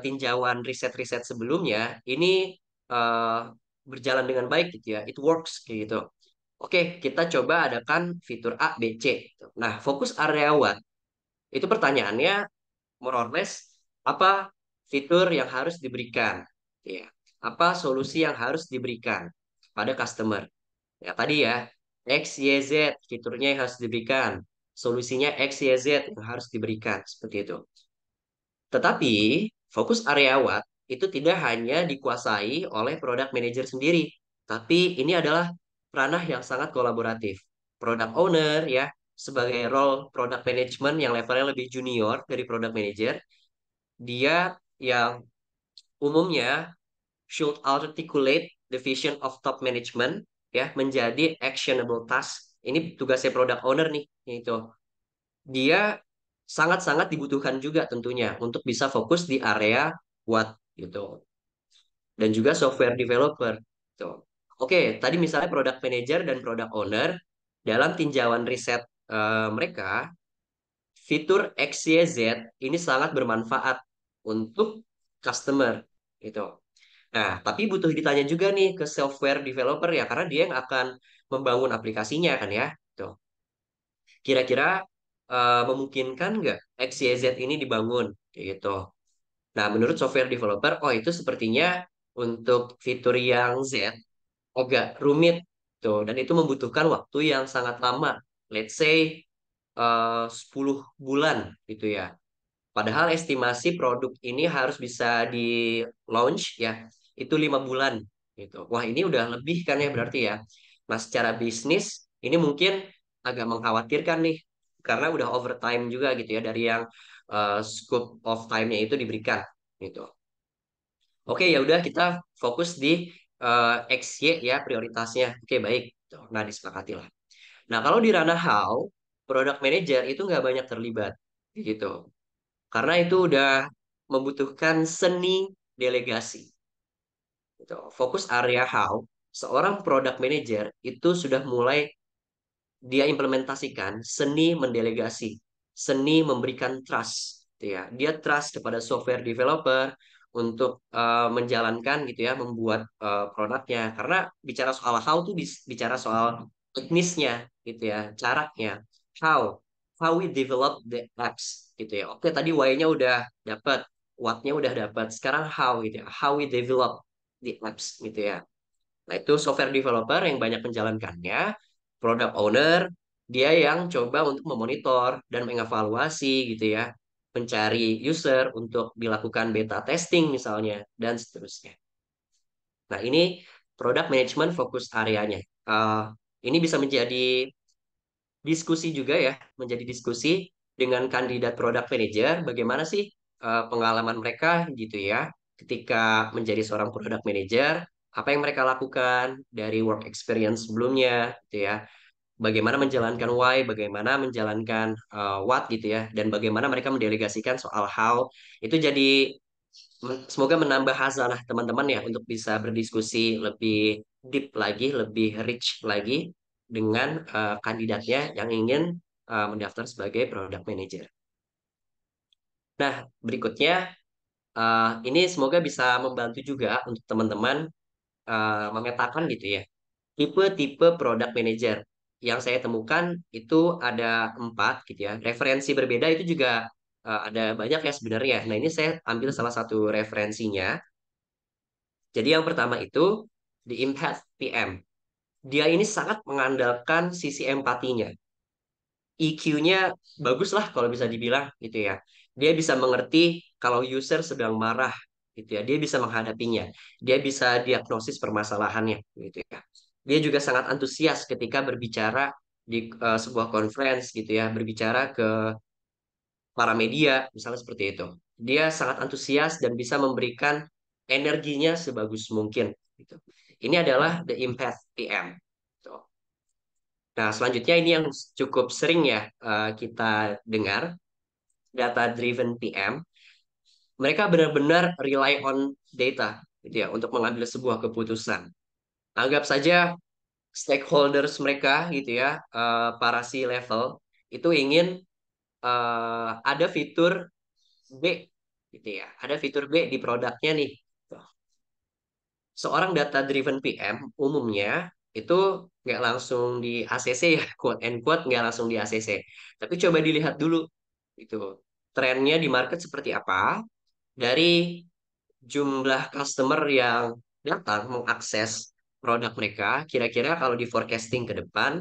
tinjauan riset-riset sebelumnya ini eh, berjalan dengan baik gitu ya, it works kayak gitu. Oke, kita coba adakan fitur A, B, C. Nah, fokus area what? Itu pertanyaannya more or less apa fitur yang harus diberikan ya, apa solusi yang harus diberikan pada customer ya, tadi ya X Y Z fiturnya yang harus diberikan, solusinya X Y Z yang harus diberikan seperti itu. Tetapi fokus area what itu tidak hanya dikuasai oleh product manager sendiri, tapi ini adalah ranah yang sangat kolaboratif. Product owner ya sebagai role product management yang levelnya lebih junior dari product manager, dia yang umumnya should articulate the vision of top management ya menjadi actionable task. Ini tugasnya product owner nih, itu. Dia sangat-sangat dibutuhkan juga tentunya untuk bisa fokus di area what gitu. Dan juga software developer. Tuh. Oke, tadi misalnya product manager dan product owner dalam tinjauan riset mereka, fitur XYZ ini sangat bermanfaat untuk customer gitu. Nah, tapi butuh ditanya juga nih ke software developer ya, karena dia yang akan membangun aplikasinya kan ya. Tuh. Kira-kira memungkinkan nggak XYZ ini dibangun kayak gitu. Nah, menurut software developer, oh itu sepertinya untuk fitur yang Z agak rumit tuh, dan itu membutuhkan waktu yang sangat lama. Let's say 10 bulan gitu ya. Padahal estimasi produk ini harus bisa di launch ya, itu 5 bulan gitu. Wah, ini udah lebih kan ya berarti ya. Nah, secara bisnis ini mungkin agak mengkhawatirkan nih, karena udah overtime juga gitu ya dari yang scope of time-nya itu diberikan gitu. Oke, ya udah kita fokus di XY ya prioritasnya. Oke, baik. Tuh, nah, disepakati lah. Nah, kalau di ranah how, product manager itu nggak banyak terlibat gitu. Karena itu udah membutuhkan seni delegasi. Gitu. Fokus area how, seorang product manager itu sudah mulai dia implementasikan seni mendelegasi, seni memberikan trust, gitu ya. Dia trust kepada software developer untuk menjalankan gitu ya, membuat produknya. Karena bicara soal how tuh bicara soal teknisnya gitu ya, caranya. How, how we develop the apps gitu ya. Oke, tadi why-nya udah dapat, what-nya udah dapat. Sekarang how gitu ya, how we develop the apps gitu ya. Nah, itu software developer yang banyak menjalankannya, product owner, dia yang coba untuk memonitor dan mengevaluasi gitu ya, mencari user untuk dilakukan beta testing misalnya, dan seterusnya. Nah, ini product management fokus areanya. Eh, ini bisa menjadi diskusi juga ya, menjadi diskusi dengan kandidat product manager, bagaimana sih pengalaman mereka gitu ya, ketika menjadi seorang product manager, apa yang mereka lakukan dari work experience sebelumnya gitu ya, bagaimana menjalankan why, bagaimana menjalankan what gitu ya, dan bagaimana mereka mendelegasikan soal how, itu jadi semoga menambah hazanah teman-teman ya untuk bisa berdiskusi lebih deep lagi, lebih rich lagi dengan kandidatnya yang ingin mendaftar sebagai product manager. Nah, berikutnya ini semoga bisa membantu juga untuk teman-teman memetakan gitu ya tipe-tipe product manager. Yang saya temukan itu ada 4 gitu ya. Referensi berbeda itu juga ada banyak ya sebenarnya. Nah, ini saya ambil salah satu referensinya. Jadi yang pertama itu di Impact PM. Dia ini sangat mengandalkan sisi empatinya. EQ-nya bagus lah kalau bisa dibilang gitu ya. Dia bisa mengerti kalau user sedang marah gitu ya. Dia bisa menghadapinya. Dia bisa diagnosis permasalahannya gitu ya. Dia juga sangat antusias ketika berbicara di sebuah conference gitu ya, berbicara ke para media misalnya seperti itu. Dia sangat antusias dan bisa memberikan energinya sebagus mungkin gitu. Ini adalah the impact PM. Tuh. Nah, selanjutnya ini yang cukup sering ya kita dengar, data driven PM. Mereka benar-benar rely on data gitu ya untuk mengambil sebuah keputusan. Anggap saja stakeholders mereka gitu ya, para C-level itu ingin ada fitur B gitu ya. Ada fitur B di produknya nih. Seorang data driven PM umumnya itu nggak langsung di ACC ya, quote and quote nggak langsung di ACC. Tapi coba dilihat dulu itu trennya di market seperti apa, dari jumlah customer yang datang mengakses produk mereka, kira-kira kalau di forecasting ke depan,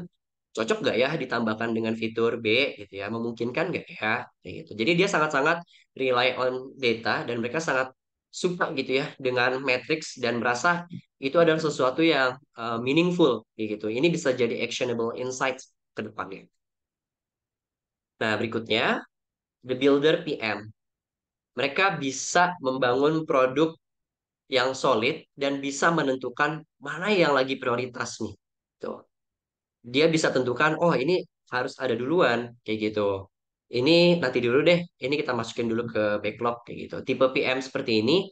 cocok nggak ya ditambahkan dengan fitur B gitu ya, memungkinkan nggak ya, kayak gitu. Jadi dia sangat-sangat rely on data dan mereka sangat suka gitu ya dengan matrix dan merasa itu adalah sesuatu yang meaningful kayak gitu. Ini bisa jadi actionable insights ke depannya. Nah, berikutnya the builder PM. Mereka bisa membangun produk yang solid dan bisa menentukan mana yang lagi prioritas nih. Tuh. Dia bisa tentukan, oh ini harus ada duluan, kayak gitu. ini nanti dulu deh, ini kita masukin dulu ke backlog kayak gitu. Tipe PM seperti ini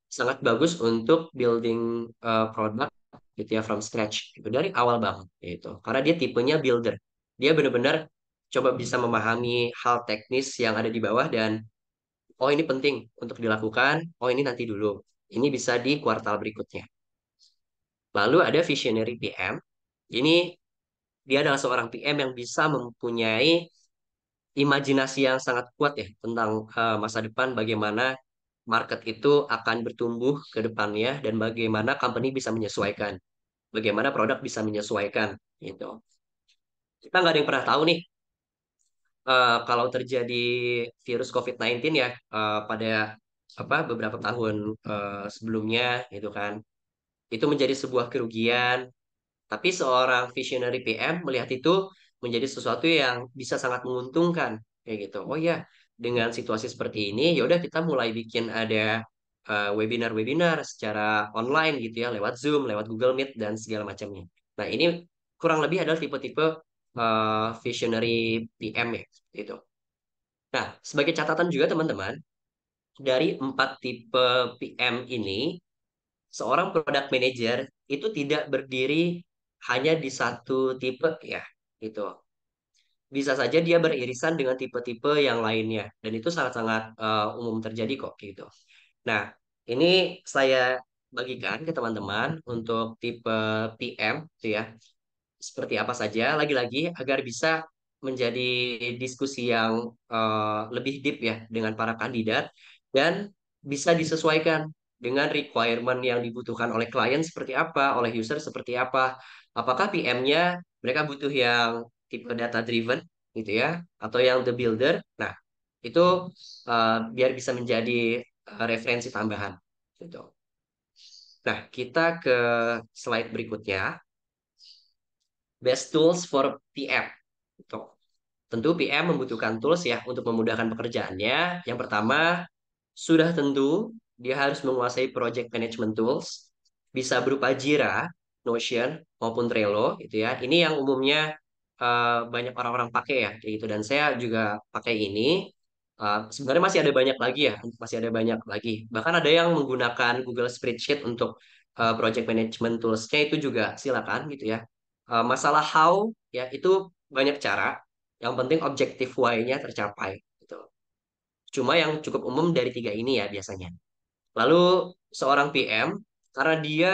sangat bagus untuk building produk gitu ya from scratch gitu dari awal banget gitu. Karena dia tipenya builder. Dia benar-benar coba bisa memahami hal teknis yang ada di bawah dan oh ini penting untuk dilakukan, oh ini nanti dulu. Ini bisa di kuartal berikutnya. Lalu ada visionary PM. Ini dia adalah seorang PM yang bisa mempunyai imajinasi yang sangat kuat ya tentang masa depan, bagaimana market itu akan bertumbuh ke depannya dan bagaimana company bisa menyesuaikan, bagaimana produk bisa menyesuaikan gitu. Kita nggak ada yang pernah tahu nih kalau terjadi virus COVID-19 ya pada beberapa tahun sebelumnya gitu kan. Itu menjadi sebuah kerugian. Tapi seorang visionary PM melihat itu menjadi sesuatu yang bisa sangat menguntungkan kayak gitu. Oh ya, dengan situasi seperti ini, ya udah kita mulai bikin ada webinar-webinar secara online gitu ya, lewat Zoom, lewat Google Meet dan segala macamnya. Nah, ini kurang lebih adalah tipe-tipe visionary PM ya, gitu. Nah, sebagai catatan juga teman-teman, dari 4 tipe PM ini, seorang product manager itu tidak berdiri hanya di satu tipe ya, gitu. Bisa saja dia beririsan dengan tipe-tipe yang lainnya dan itu sangat-sangat umum terjadi kok gitu. Nah, ini saya bagikan ke teman-teman untuk tipe PM gitu ya seperti apa saja lagi-lagi agar bisa menjadi diskusi yang lebih deep ya dengan para kandidat dan bisa disesuaikan dengan requirement yang dibutuhkan oleh klien seperti apa, oleh user seperti apa. Apakah PM-nya mereka butuh yang tipe data driven gitu ya atau yang the builder. Nah, itu biar bisa menjadi referensi tambahan gitu. Nah, kita ke slide berikutnya. Best tools for PM. Gitu. Tentu PM membutuhkan tools ya untuk memudahkan pekerjaannya. Yang pertama, sudah tentu dia harus menguasai project management tools. Bisa berupa Jira, Notion, maupun Trello gitu ya. Ini yang umumnya banyak orang-orang pakai ya kayak gitu. Dan saya juga pakai ini. Sebenarnya masih ada banyak lagi ya, masih ada banyak lagi. Bahkan ada yang menggunakan Google Spreadsheet untuk project management tools-nya itu juga silakan gitu ya. Masalah how ya itu banyak cara. Yang penting objektif why-nya tercapai gitu. Cuma yang cukup umum dari 3 ini ya biasanya. Lalu seorang PM karena dia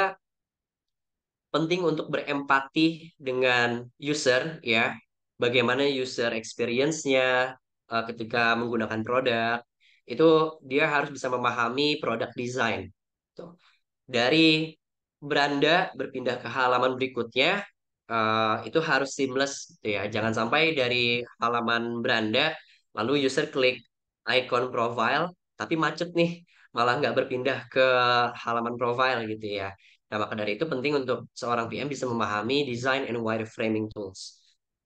penting untuk berempati dengan user ya. Bagaimana user experience-nya ketika menggunakan produk. Itu dia harus bisa memahami produk design. Tuh. Dari beranda berpindah ke halaman berikutnya itu harus seamless gitu ya. Jangan sampai dari halaman beranda lalu user klik icon profile tapi macet nih malah nggak berpindah ke halaman profile gitu ya. Nah, maka dari itu penting untuk seorang PM bisa memahami design and wireframing tools.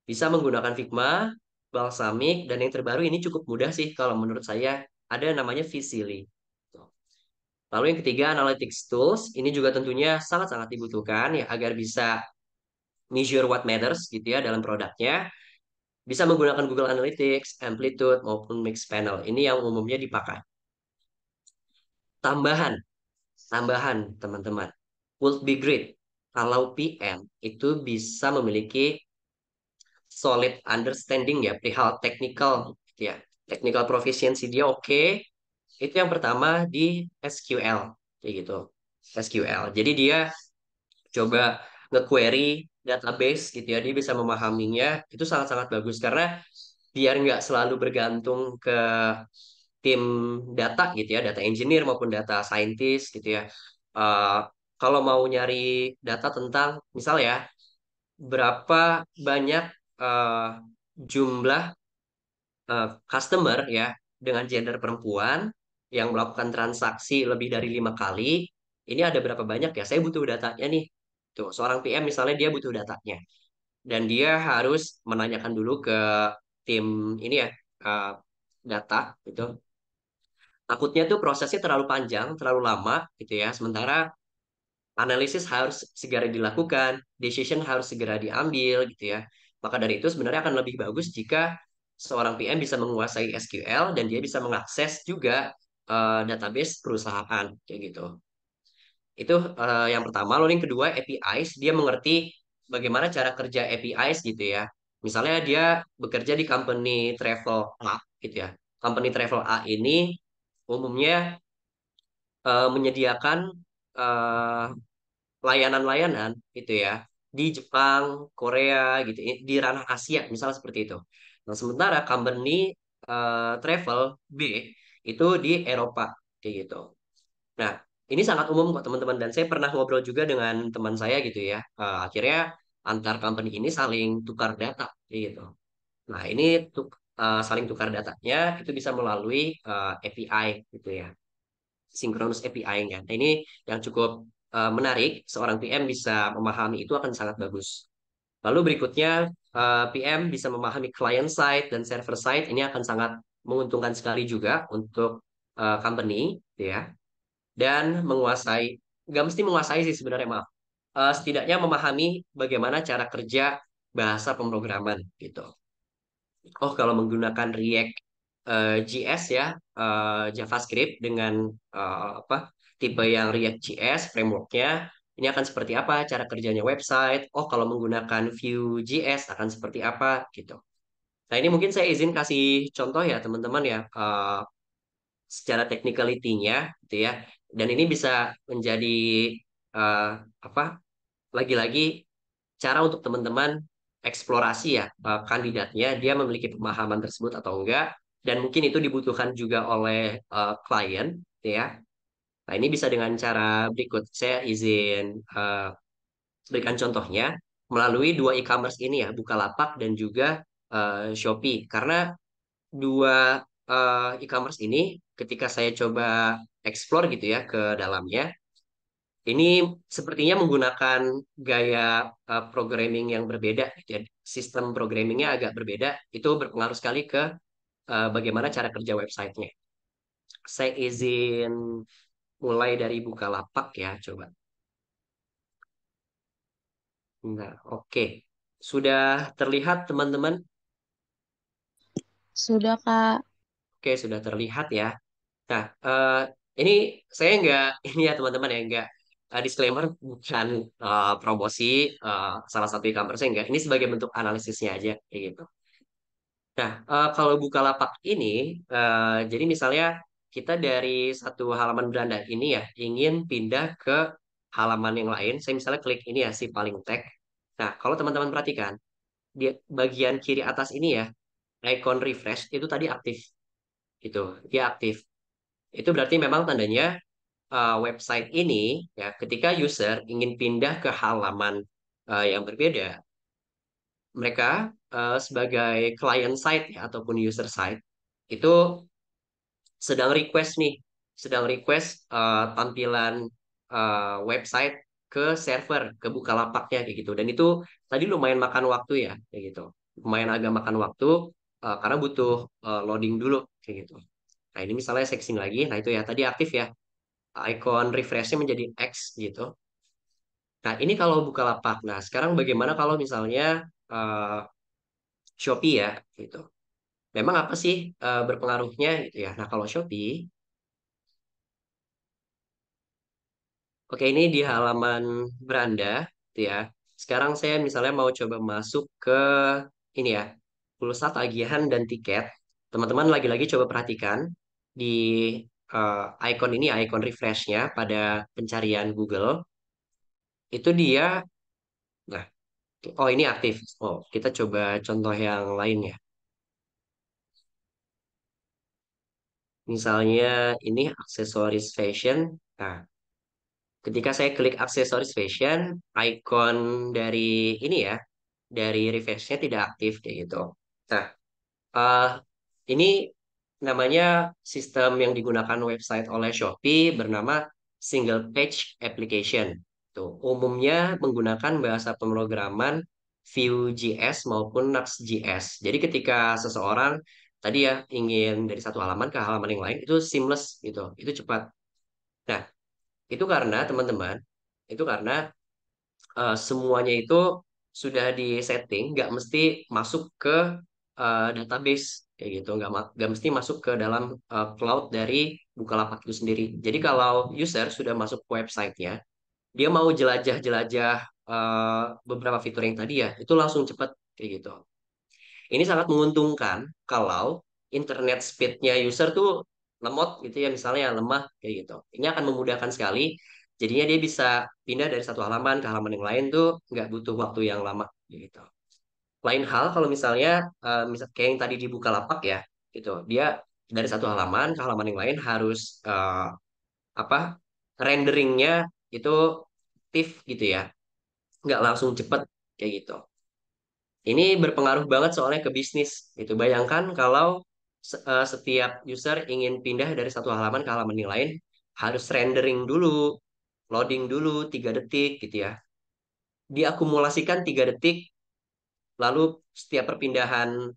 Bisa menggunakan Figma, Balsamic, dan yang terbaru ini cukup mudah sih kalau menurut saya ada namanya Visili. Lalu yang ketiga, analytics tools. Ini juga tentunya sangat-sangat dibutuhkan ya agar bisa measure what matters gitu ya dalam produknya. Bisa menggunakan Google Analytics, Amplitude, maupun Mixpanel. Ini yang umumnya dipakai. Tambahan, tambahan teman-teman. Would be great kalau PM itu bisa memiliki solid understanding ya perihal technical gitu ya. Technical proficiency dia oke. Itu yang pertama di SQL kayak gitu. SQL. Jadi dia coba nge-query database gitu ya, dia bisa memahaminya, itu sangat-sangat bagus karena biar nggak selalu bergantung ke tim data gitu ya, data engineer maupun data scientist gitu ya. Eh, kalau mau nyari data tentang misal ya, berapa banyak eh, jumlah customer ya dengan gender perempuan yang melakukan transaksi lebih dari 5 kali, ini ada berapa banyak ya? Saya butuh datanya nih. Tuh, seorang PM misalnya dia butuh datanya dan dia harus menanyakan dulu ke tim ini ya uh, data gitu. Takutnya tuh prosesnya terlalu panjang, terlalu lama gitu ya. Sementara analisis harus segera dilakukan, decision harus segera diambil gitu ya. Maka dari itu sebenarnya akan lebih bagus jika seorang PM bisa menguasai SQL dan dia bisa mengakses juga database perusahaan kayak gitu. Itu yang pertama. Lalu yang kedua APIs, dia mengerti bagaimana cara kerja APIs gitu ya. Misalnya dia bekerja di company travel A gitu ya. Company travel A ini umumnya menyediakan eh, layanan-layanan gitu ya di Jepang, Korea gitu, di ranah Asia misal seperti itu. Nah, sementara company travel B itu di Eropa kayak gitu. Nah, ini sangat umum kok teman-teman dan saya pernah ngobrol juga dengan teman saya gitu ya. Akhirnya antar company ini saling tukar data kayak gitu. Nah, ini saling tukar datanya itu bisa melalui API gitu ya, synchronous API-nya. Nah, ini yang cukup menarik. Seorang PM bisa memahami itu akan sangat bagus. Lalu berikutnya, PM bisa memahami client side dan server side. Ini akan sangat menguntungkan sekali juga untuk company, gitu ya. Dan menguasai, nggak mesti menguasai sih sebenarnya, maaf. Setidaknya memahami bagaimana cara kerja bahasa pemrograman, gitu. Oh, kalau menggunakan React JS ya, JavaScript dengan apa tipe yang React JS frameworknya, ini akan seperti apa cara kerjanya website. Oh, kalau menggunakan Vue.js akan seperti apa gitu. Nah, ini mungkin saya izin kasih contoh ya teman-teman ya, secara technicality-nya gitu ya. Dan ini bisa menjadi eh, apa lagi-lagi cara untuk teman-teman eksplorasi ya, kandidatnya dia memiliki pemahaman tersebut atau enggak, dan mungkin itu dibutuhkan juga oleh klien gitu ya. Nah, ini bisa dengan cara berikut. Saya izin berikan contohnya melalui dua e-commerce ini ya, Bukalapak dan juga Shopee. Karena dua e-commerce ini ketika saya coba explore gitu ya ke dalamnya, ini sepertinya menggunakan gaya programming yang berbeda, gitu ya. Sistem programmingnya agak berbeda. Itu berpengaruh sekali ke bagaimana cara kerja websitenya. Saya izin mulai dari Bukalapak ya, coba. Nah, oke. Sudah terlihat teman-teman? Sudah, Kak. Oke, sudah terlihat ya. Nah, ini saya nggak, ini ya teman-teman ya, nggak disclaimer, bukan promosi salah satu e-commerce, enggak. Ini sebagai bentuk analisisnya aja, kayak gitu. Nah, kalau Bukalapak ini, jadi misalnya kita dari satu halaman beranda ini ya, ingin pindah ke halaman yang lain. Saya misalnya klik ini ya, si paling tag. Nah, kalau teman-teman perhatikan, di bagian kiri atas ini ya, icon refresh itu tadi aktif. Gitu, dia aktif. Itu berarti memang tandanya website ini ya ketika user ingin pindah ke halaman yang berbeda, mereka sebagai client side ya ataupun user side itu sedang request nih, sedang request tampilan website ke server, ke Bukalapaknya kayak gitu. Dan itu tadi lumayan makan waktu ya kayak gitu. Lumayan agak makan waktu karena butuh loading dulu kayak gitu. Nah, ini misalnya sexing lagi. Nah, itu ya tadi aktif ya. Icon refreshnya menjadi X gitu. Nah, ini kalau Bukalapak. Nah, sekarang bagaimana kalau misalnya eh, Shopee ya, gitu. Memang apa sih berpengaruhnya gitu ya? Nah, kalau Shopee, oke ini di halaman beranda, gitu ya. Sekarang saya misalnya mau coba masuk ke ini ya, pulsa tagihan dan tiket. Teman-teman lagi-lagi coba perhatikan di icon ini, icon refreshnya pada pencarian Google, itu dia, nah, oh ini aktif. Oh, kita coba contoh yang lain ya. Misalnya ini aksesoris fashion. Nah, ketika saya klik aksesoris fashion, icon dari ini ya, dari refresh-nya tidak aktif kayak gitu. Nah, eh, ini namanya sistem yang digunakan website oleh Shopee bernama single page application. Tuh, umumnya menggunakan bahasa pemrograman Vue.js maupun Nuxt.js. Jadi ketika seseorang tadi ya ingin dari satu halaman ke halaman yang lain itu seamless gitu, itu cepat. Nah, itu karena teman-teman, itu karena semuanya itu sudah disetting, nggak mesti masuk ke database kayak gitu, nggak mesti masuk ke dalam cloud dari Bukalapak itu sendiri. Jadi kalau user sudah masuk ke websitenya, dia mau jelajah-jelajah beberapa fitur yang tadi ya, itu langsung cepat kayak gitu. Ini sangat menguntungkan kalau internet speednya user tuh lemot gitu ya, misalnya lemah kayak gitu. Ini akan memudahkan sekali. Jadinya dia bisa pindah dari satu halaman ke halaman yang lain tuh nggak butuh waktu yang lama gitu. Lain hal kalau misalnya misal kayak yang tadi di Bukalapak ya, gitu. Dia dari satu halaman ke halaman yang lain harus apa renderingnya itu aktif gitu ya, nggak langsung cepet kayak gitu. Ini berpengaruh banget soalnya ke bisnis. Itu bayangkan kalau setiap user ingin pindah dari satu halaman ke halaman yang lain, harus rendering dulu, loading dulu 3 detik gitu ya. Diakumulasikan 3 detik, lalu setiap perpindahan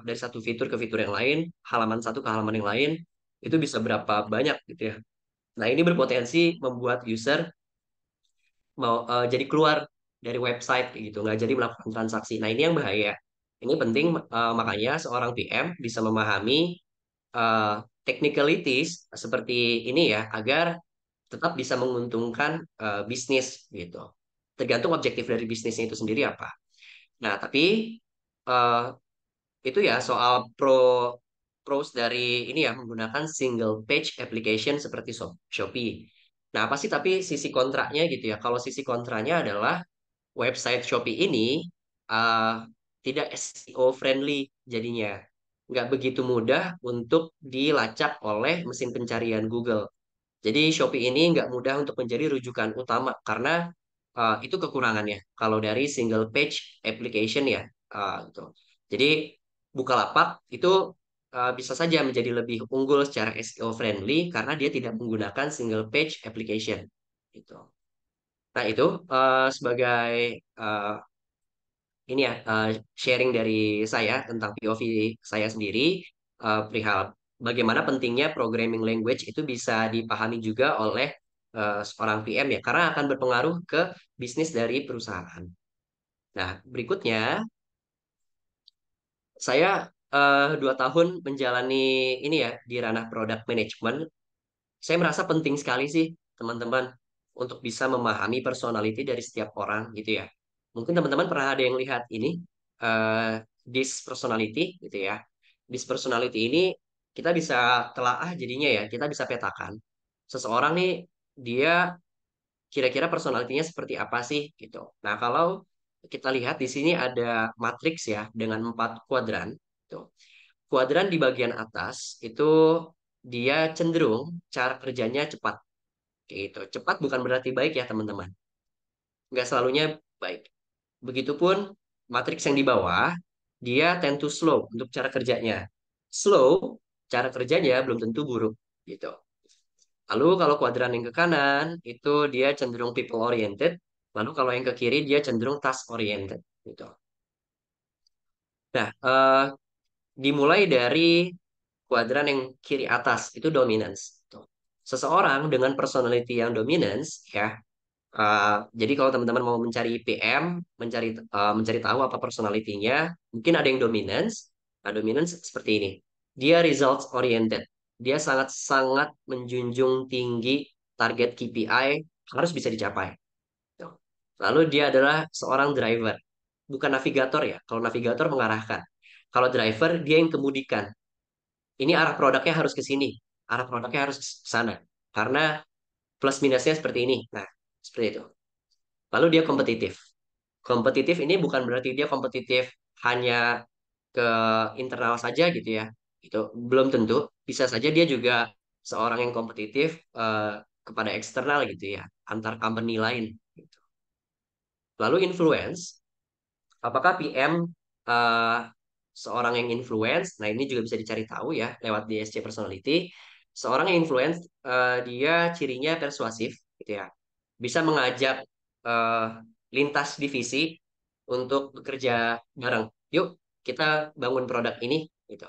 dari satu fitur ke fitur yang lain, halaman satu ke halaman yang lain, itu bisa berapa banyak gitu ya. Nah, ini berpotensi membuat user mau jadi keluar dari website kayak gitu, nggak jadi melakukan transaksi. Nah, ini yang bahaya. Ini penting, makanya seorang PM bisa memahami uh, technicalities seperti ini ya, agar tetap bisa menguntungkan bisnis gitu. Tergantung objektif dari bisnisnya itu sendiri apa. Nah, tapi uh, itu ya soal pros dari ini ya menggunakan single page application seperti Shopee. Nah, apa sih tapi sisi kontraknya gitu ya? Kalau sisi kontranya adalah website Shopee ini uh, tidak SEO friendly jadinya. Nggak begitu mudah untuk dilacak oleh mesin pencarian Google. Jadi Shopee ini nggak mudah untuk menjadi rujukan utama karena itu kekurangannya. Kalau dari single page application ya, gitu. Jadi Bukalapak itu bisa saja menjadi lebih unggul secara SEO friendly karena dia tidak menggunakan single page application. Gitu. Nah itu sebagai uh, ini ya sharing dari saya tentang POV saya sendiri perihal bagaimana pentingnya programming language itu bisa dipahami juga oleh seorang PM ya karena akan berpengaruh ke bisnis dari perusahaan. Nah, berikutnya saya 2 tahun menjalani ini ya di ranah product management. Saya merasa penting sekali sih teman-teman untuk bisa memahami personality dari setiap orang gitu ya. Mungkin teman-teman pernah ada yang lihat ini this personality gitu ya. This personality ini kita bisa telaah jadinya ya, kita bisa petakan. Seseorang nih dia kira-kira personalitinya seperti apa sih gitu. Nah, kalau kita lihat di sini ada matriks ya dengan 4 kuadran. Tuh. Kuadran di bagian atas itu dia cenderung cara kerjanya cepat. Kayak gitu. Cepat bukan berarti baik ya teman-teman. Nggak selalunya baik. Begitupun matriks yang di bawah, dia tend to slow untuk cara kerjanya. Slow, cara kerjanya belum tentu buruk. Gitu. Lalu kalau kuadran yang ke kanan, itu dia cenderung people oriented. Lalu kalau yang ke kiri, dia cenderung task oriented. Gitu. Nah, dimulai dari kuadran yang kiri atas, itu dominance. Tuh. Seseorang dengan personality yang dominance, ya, jadi kalau teman-teman mau mencari PM, mencari tahu apa personalitinya, mungkin ada yang dominance. Nah, dominance seperti ini. Dia results oriented. Dia sangat-sangat menjunjung tinggi target KPI harus bisa dicapai. Tuh. Lalu dia adalah seorang driver, bukan navigator ya. Kalau navigator mengarahkan. Kalau driver dia yang kemudikan. Ini arah produknya harus ke sini. Arah produknya harus ke sana. Karena plus minusnya seperti ini. Nah, seperti itu. Lalu dia kompetitif. Kompetitif ini bukan berarti dia kompetitif hanya ke internal saja gitu ya. Itu belum tentu. Bisa saja dia juga seorang yang kompetitif kepada eksternal gitu ya, antar company lain. Gitu. Lalu influence, apakah PM eh, seorang yang influence? Nah ini juga bisa dicari tahu ya lewat DSC personality. Seorang yang influence dia cirinya persuasif gitu ya, bisa mengajak eh, lintas divisi untuk bekerja bareng. Yuk, kita bangun produk ini, gitu.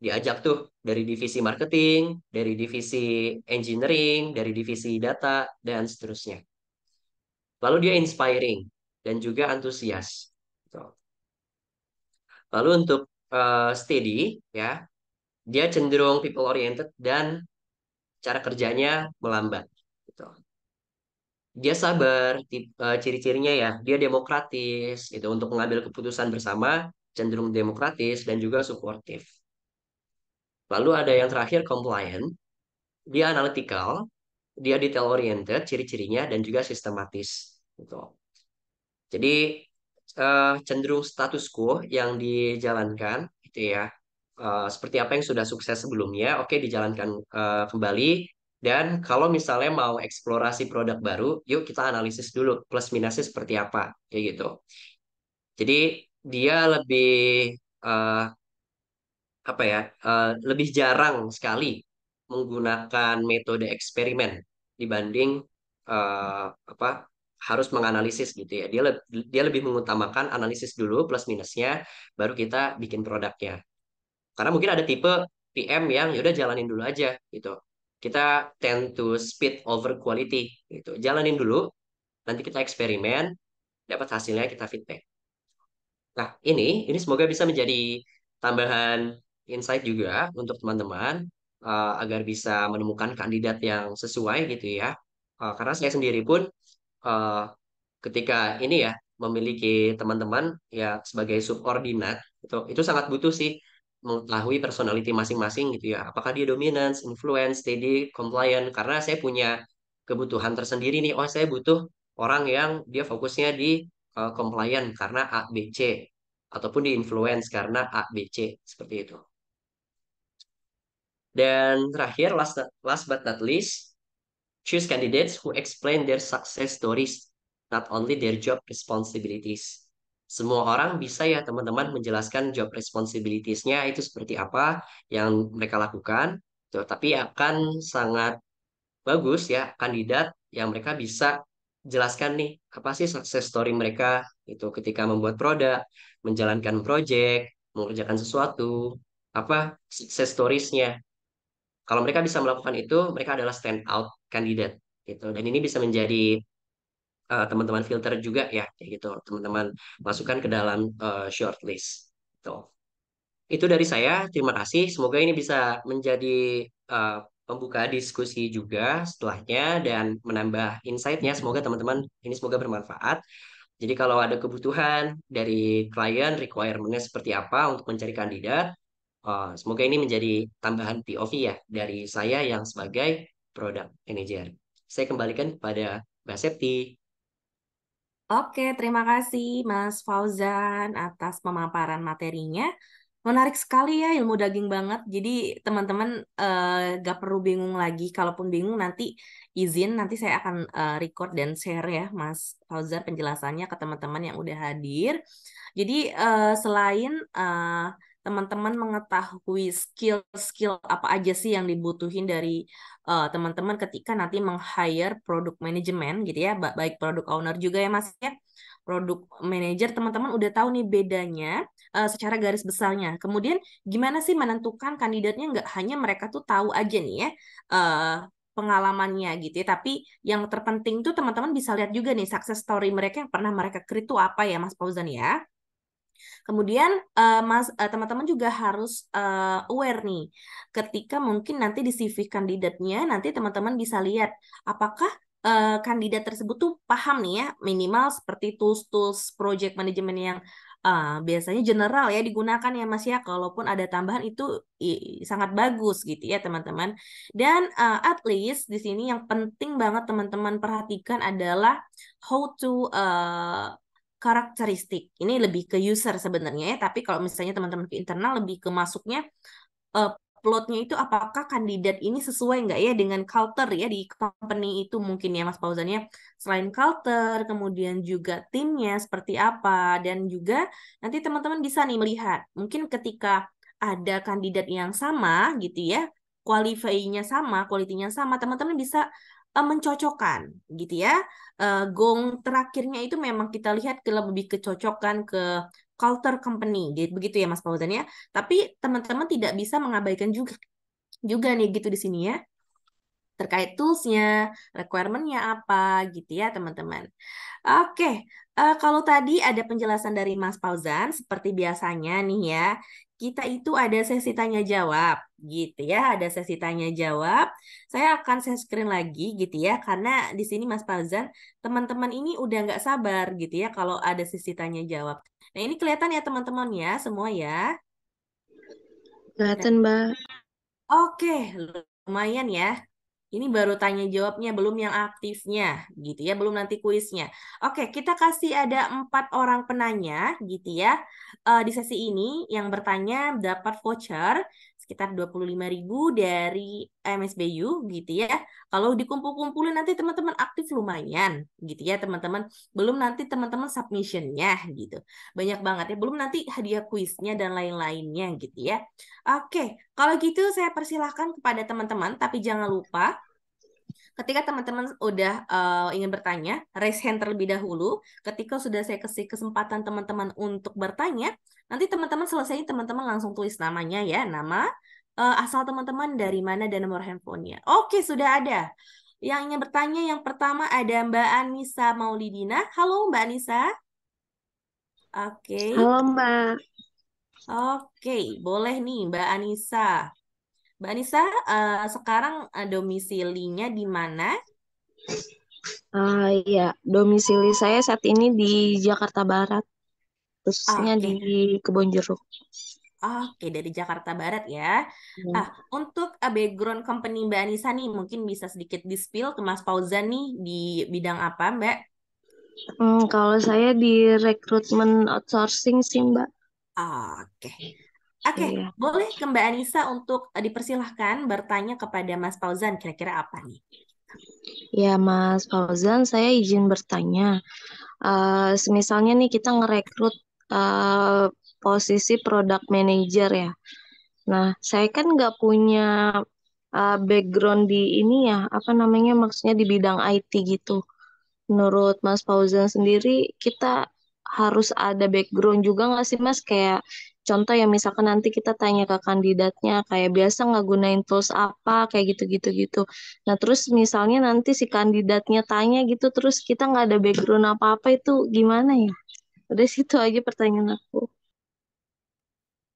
Diajak tuh dari divisi marketing, dari divisi engineering, dari divisi data, dan seterusnya. Lalu dia inspiring dan juga antusias. Gitu. Lalu untuk steady ya. Dia cenderung people oriented dan cara kerjanya melambat gitu. Dia sabar, ciri-cirinya ya, dia demokratis gitu untuk mengambil keputusan bersama, cenderung demokratis dan juga suportif. Lalu ada yang terakhir compliant, dia analytical, dia detail oriented, ciri-cirinya dan juga sistematis gitu. Jadi cenderung status quo yang dijalankan gitu ya. Seperti apa yang sudah sukses sebelumnya, oke dijalankan kembali. Dan kalau misalnya mau eksplorasi produk baru, yuk kita analisis dulu plus minusnya seperti apa, kayak gitu. Jadi dia lebih eh, apa ya, lebih jarang sekali menggunakan metode eksperimen dibanding apa harus menganalisis gitu ya. Dia lebih mengutamakan analisis dulu plus minusnya, baru kita bikin produknya. Karena mungkin ada tipe PM yang yaudah jalanin dulu aja gitu. Kita tend to speed over quality gitu. Jalanin dulu, nanti kita eksperimen, dapat hasilnya kita feedback. Nah, ini semoga bisa menjadi tambahan insight juga untuk teman-teman agar bisa menemukan kandidat yang sesuai gitu ya. Karena saya sendiri pun eh, ketika ini ya memiliki teman-teman ya sebagai subordinat itu sangat butuh sih mengetahui personality masing-masing gitu ya. Apakah dia dominance, influence, steady, compliant? Karena saya punya kebutuhan tersendiri nih. Oh, saya butuh orang yang dia fokusnya di compliant karena A, B, C ataupun di influence karena A, B, C seperti itu. Dan terakhir, last but not least, choose candidates who explain their success stories, not only their job responsibilities. Semua orang bisa ya teman-teman menjelaskan job responsibilities-nya itu seperti apa yang mereka lakukan, tuh, tapi akan sangat bagus ya kandidat yang mereka bisa jelaskan nih apa sih success story mereka itu ketika membuat produk, menjalankan project, mengerjakan sesuatu, apa success stories-nya. Kalau mereka bisa melakukan itu, mereka adalah stand out candidate gitu. Dan ini bisa menjadi teman-teman filter juga ya, kayak gitu. Teman-teman masukkan ke dalam shortlist. Gitu. Itu dari saya. Terima kasih. Semoga ini bisa menjadi uh, pembuka diskusi juga setelahnya dan menambah insight-nya. Semoga teman-teman ini semoga bermanfaat. Jadi kalau ada kebutuhan dari klien, requirement-nya seperti apa untuk mencari kandidat, semoga ini menjadi tambahan POV ya dari saya yang sebagai product manager. Saya kembalikan kepada Mbak Septi. Oke, terima kasih Mas Fauzan atas pemaparan materinya. Menarik sekali ya, ilmu daging banget. Jadi teman-teman gak perlu bingung lagi. Kalaupun bingung nanti izin, nanti saya akan record dan share ya Mas Fauzan penjelasannya ke teman-teman yang udah hadir. Jadi selain teman-teman mengetahui skill-skill apa aja sih yang dibutuhin dari teman-teman ketika nanti meng-hire produk manajemen gitu ya, baik produk owner juga ya Mas ya. Produk manager teman-teman udah tahu nih bedanya secara garis besarnya. Kemudian gimana sih menentukan kandidatnya nggak hanya mereka tuh tahu aja nih ya pengalamannya gitu ya. Tapi yang terpenting tuh teman-teman bisa lihat juga nih success story mereka yang pernah mereka create tuh apa ya Mas Fauzan ya. Kemudian teman-teman juga harus aware nih ketika mungkin nanti di CV kandidatnya nanti teman-teman bisa lihat apakah kandidat tersebut tuh paham nih ya minimal seperti tools-tools project management yang biasanya general ya digunakan ya Mas ya. Kalaupun ada tambahan itu sangat bagus gitu ya teman-teman. Dan at least di sini yang penting banget teman-teman perhatikan adalah how to karakteristik. Ini lebih ke user sebenarnya ya, tapi kalau misalnya teman-teman ke internal lebih ke masuknya eh, plotnya itu apakah kandidat ini sesuai nggak ya dengan culture ya di company itu mungkin ya Mas Fauzan ya. Selain culture, kemudian juga timnya seperti apa dan juga nanti teman-teman bisa nih melihat mungkin ketika ada kandidat yang sama gitu ya, qualify-nya sama, quality-nya sama, teman-teman bisa mencocokkan gitu ya. Gong terakhirnya itu memang kita lihat ke lebih kecocokan ke culture company gitu begitu ya Mas Fauzan ya. Tapi teman-teman tidak bisa mengabaikan juga nih gitu di sini ya. terkait toolsnya, requirement-nya apa gitu ya teman-teman. Oke, kalau tadi ada penjelasan dari Mas Fauzan, seperti biasanya nih ya, kita itu ada sesi tanya jawab gitu ya, ada sesi tanya jawab. Saya akan share screen lagi gitu ya, karena di sini Mas Fauzan, teman-teman ini udah nggak sabar gitu ya kalau ada sesi tanya jawab. Nah ini kelihatan ya teman-teman ya, semua ya. Kelihatan, Mbak. Oke, lumayan ya. Ini baru tanya jawabnya, belum yang aktifnya, gitu ya, belum nanti kuisnya. Oke, kita kasih ada 4 orang penanya, gitu ya. Di sesi ini yang bertanya dapat voucher sekitar 25.000 dari MSBU, gitu ya. Kalau dikumpul-kumpulin nanti teman-teman aktif lumayan, gitu ya teman-teman. Belum nanti teman-teman submissionnya, gitu. Banyak banget ya. Belum nanti hadiah kuisnya dan lain-lainnya, gitu ya. Oke, kalau gitu saya persilahkan kepada teman-teman, tapi jangan lupa ketika teman-teman udah ingin bertanya, raise hand terlebih dahulu. Ketika sudah saya kasih kesempatan teman-teman untuk bertanya, nanti teman-teman selesai teman-teman langsung tulis namanya ya, nama, asal teman-teman dari mana dan nomor handphonenya. Oke, sudah ada. Yang ingin bertanya yang pertama ada Mbak Anissa Maulidina. Halo Mbak Anissa. Oke. Halo, Mbak. Oke, boleh nih Mbak Anissa. Mbak Anissa, sekarang domisilinya di mana? Ya, domisili saya saat ini di Jakarta Barat, khususnya di Oke, Kebonjeruk. oke dari Jakarta Barat ya. Ya. Untuk background company Mbak Anissa nih, mungkin bisa sedikit di-spill ke Mas Fauzan nih di bidang apa, Mbak? Kalau saya di rekrutmen outsourcing sih, Mbak. Oke, oke, Iya. boleh ke Mbak Anissa untuk dipersilahkan bertanya kepada Mas Fauzan kira-kira apa nih? Ya, Mas Fauzan, saya izin bertanya. Semisalnya nih kita ngerekrut eh, posisi product manager ya. Nah, saya kan nggak punya background di ini ya, apa namanya, maksudnya di bidang IT gitu. Menurut Mas Fauzan sendiri, kita harus ada background juga nggak sih Mas? Kayak contoh ya misalkan nanti kita tanya ke kandidatnya, kayak biasa nggak gunain tools apa, kayak gitu-gitu gitu. Nah terus misalnya nanti si kandidatnya tanya gitu, terus kita nggak ada background apa-apa itu gimana ya? Udah situ aja pertanyaan aku.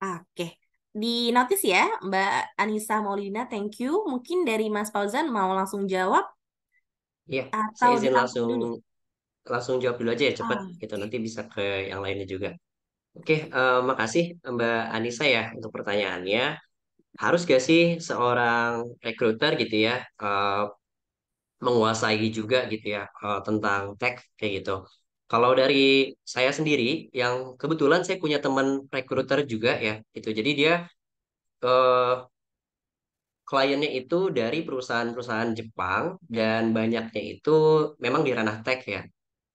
Oke, di notice ya Mbak Anissa Maulina, thank you. Mungkin dari Mas Fauzan mau langsung jawab Iya, saya atau izin ditangkap langsung dulu? langsung jawab dulu aja ya cepet Ah, gitu nanti bisa ke yang lainnya juga. Oke, makasih Mbak Anissa ya untuk pertanyaannya. Harus gak sih seorang recruiter gitu ya menguasai juga gitu ya tentang tech kayak gitu. Kalau dari saya sendiri, yang kebetulan saya punya teman recruiter juga ya, itu. Jadi dia eh, kliennya itu dari perusahaan-perusahaan Jepang dan banyaknya itu memang di ranah tech ya,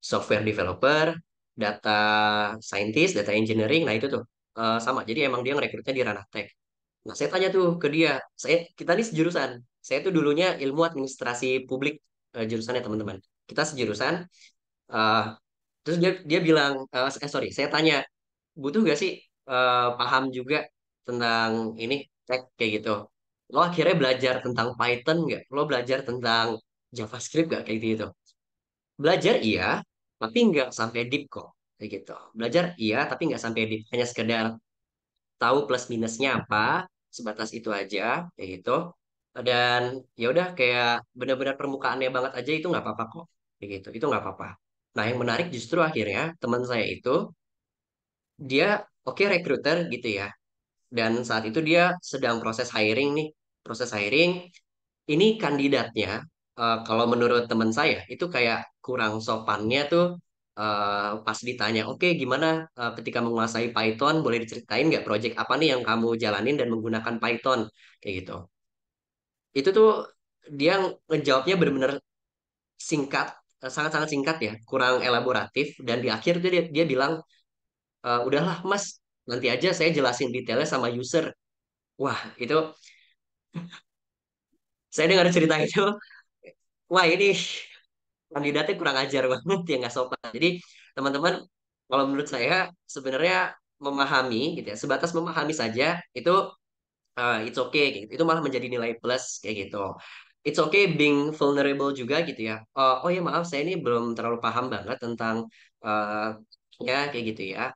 software developer, data scientist, data engineering, nah itu tuh sama. Jadi emang dia ngerekrutnya di ranah tech. Nah, saya tanya tuh ke dia, kita nih sejurusan. Saya tuh dulunya ilmu administrasi publik jurusannya teman-teman. Kita sejurusan. eh, terus dia bilang, sorry, saya tanya, butuh gak sih paham juga tentang ini tech kayak gitu? Lo akhirnya belajar tentang Python nggak? Lo belajar tentang JavaScript nggak kayak gitu? Belajar iya, tapi nggak sampai deep kok kayak gitu. Belajar iya, tapi nggak sampai deep. Hanya sekedar tahu plus minusnya apa, sebatas itu aja kayak gitu. Dan ya udah kayak benar-benar permukaannya banget aja itu nggak apa-apa kok kayak gitu. Itu nggak apa-apa. Nah, yang menarik justru akhirnya teman saya itu dia oke recruiter gitu ya. Dan saat itu dia sedang proses hiring nih. Proses hiring ini kandidatnya kalau menurut teman saya itu kayak kurang sopannya tuh pas ditanya, oke gimana ketika menguasai Python, boleh diceritain nggak project apa nih yang kamu jalanin dan menggunakan Python kayak gitu. Itu tuh dia ngejawabnya benar-benar singkat, sangat-sangat singkat ya, kurang elaboratif dan di akhir tuh dia bilang, udahlah Mas, nanti aja saya jelasin detailnya sama user. Wah, itu saya dengar cerita itu, wah ini kandidatnya kurang ajar banget ya nggak sopan. Jadi teman-teman kalau menurut saya sebenarnya memahami gitu ya sebatas memahami saja itu it's okay kayak gitu. Itu malah menjadi nilai plus kayak gitu. it's okay being vulnerable juga gitu ya. Oh ya maaf, saya ini belum terlalu paham banget tentang eh, ya kayak gitu ya.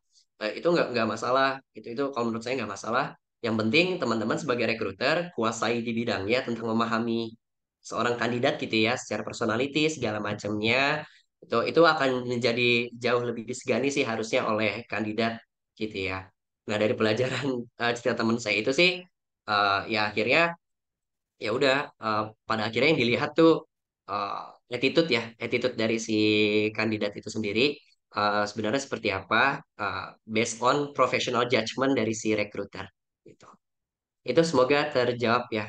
Itu nggak masalah. Itu kalau menurut saya nggak masalah. Yang penting teman-teman sebagai recruiter kuasai di bidangnya tentang memahami seorang kandidat gitu ya, secara personality segala macamnya. Itu akan menjadi jauh lebih disegani sih harusnya oleh kandidat gitu ya. Nah dari pelajaran cerita teman saya itu sih ya akhirnya ya udah pada akhirnya yang dilihat tuh uh, attitude dari si kandidat itu sendiri sebenarnya seperti apa based on professional judgment dari si recruiter gitu. Itu semoga terjawab ya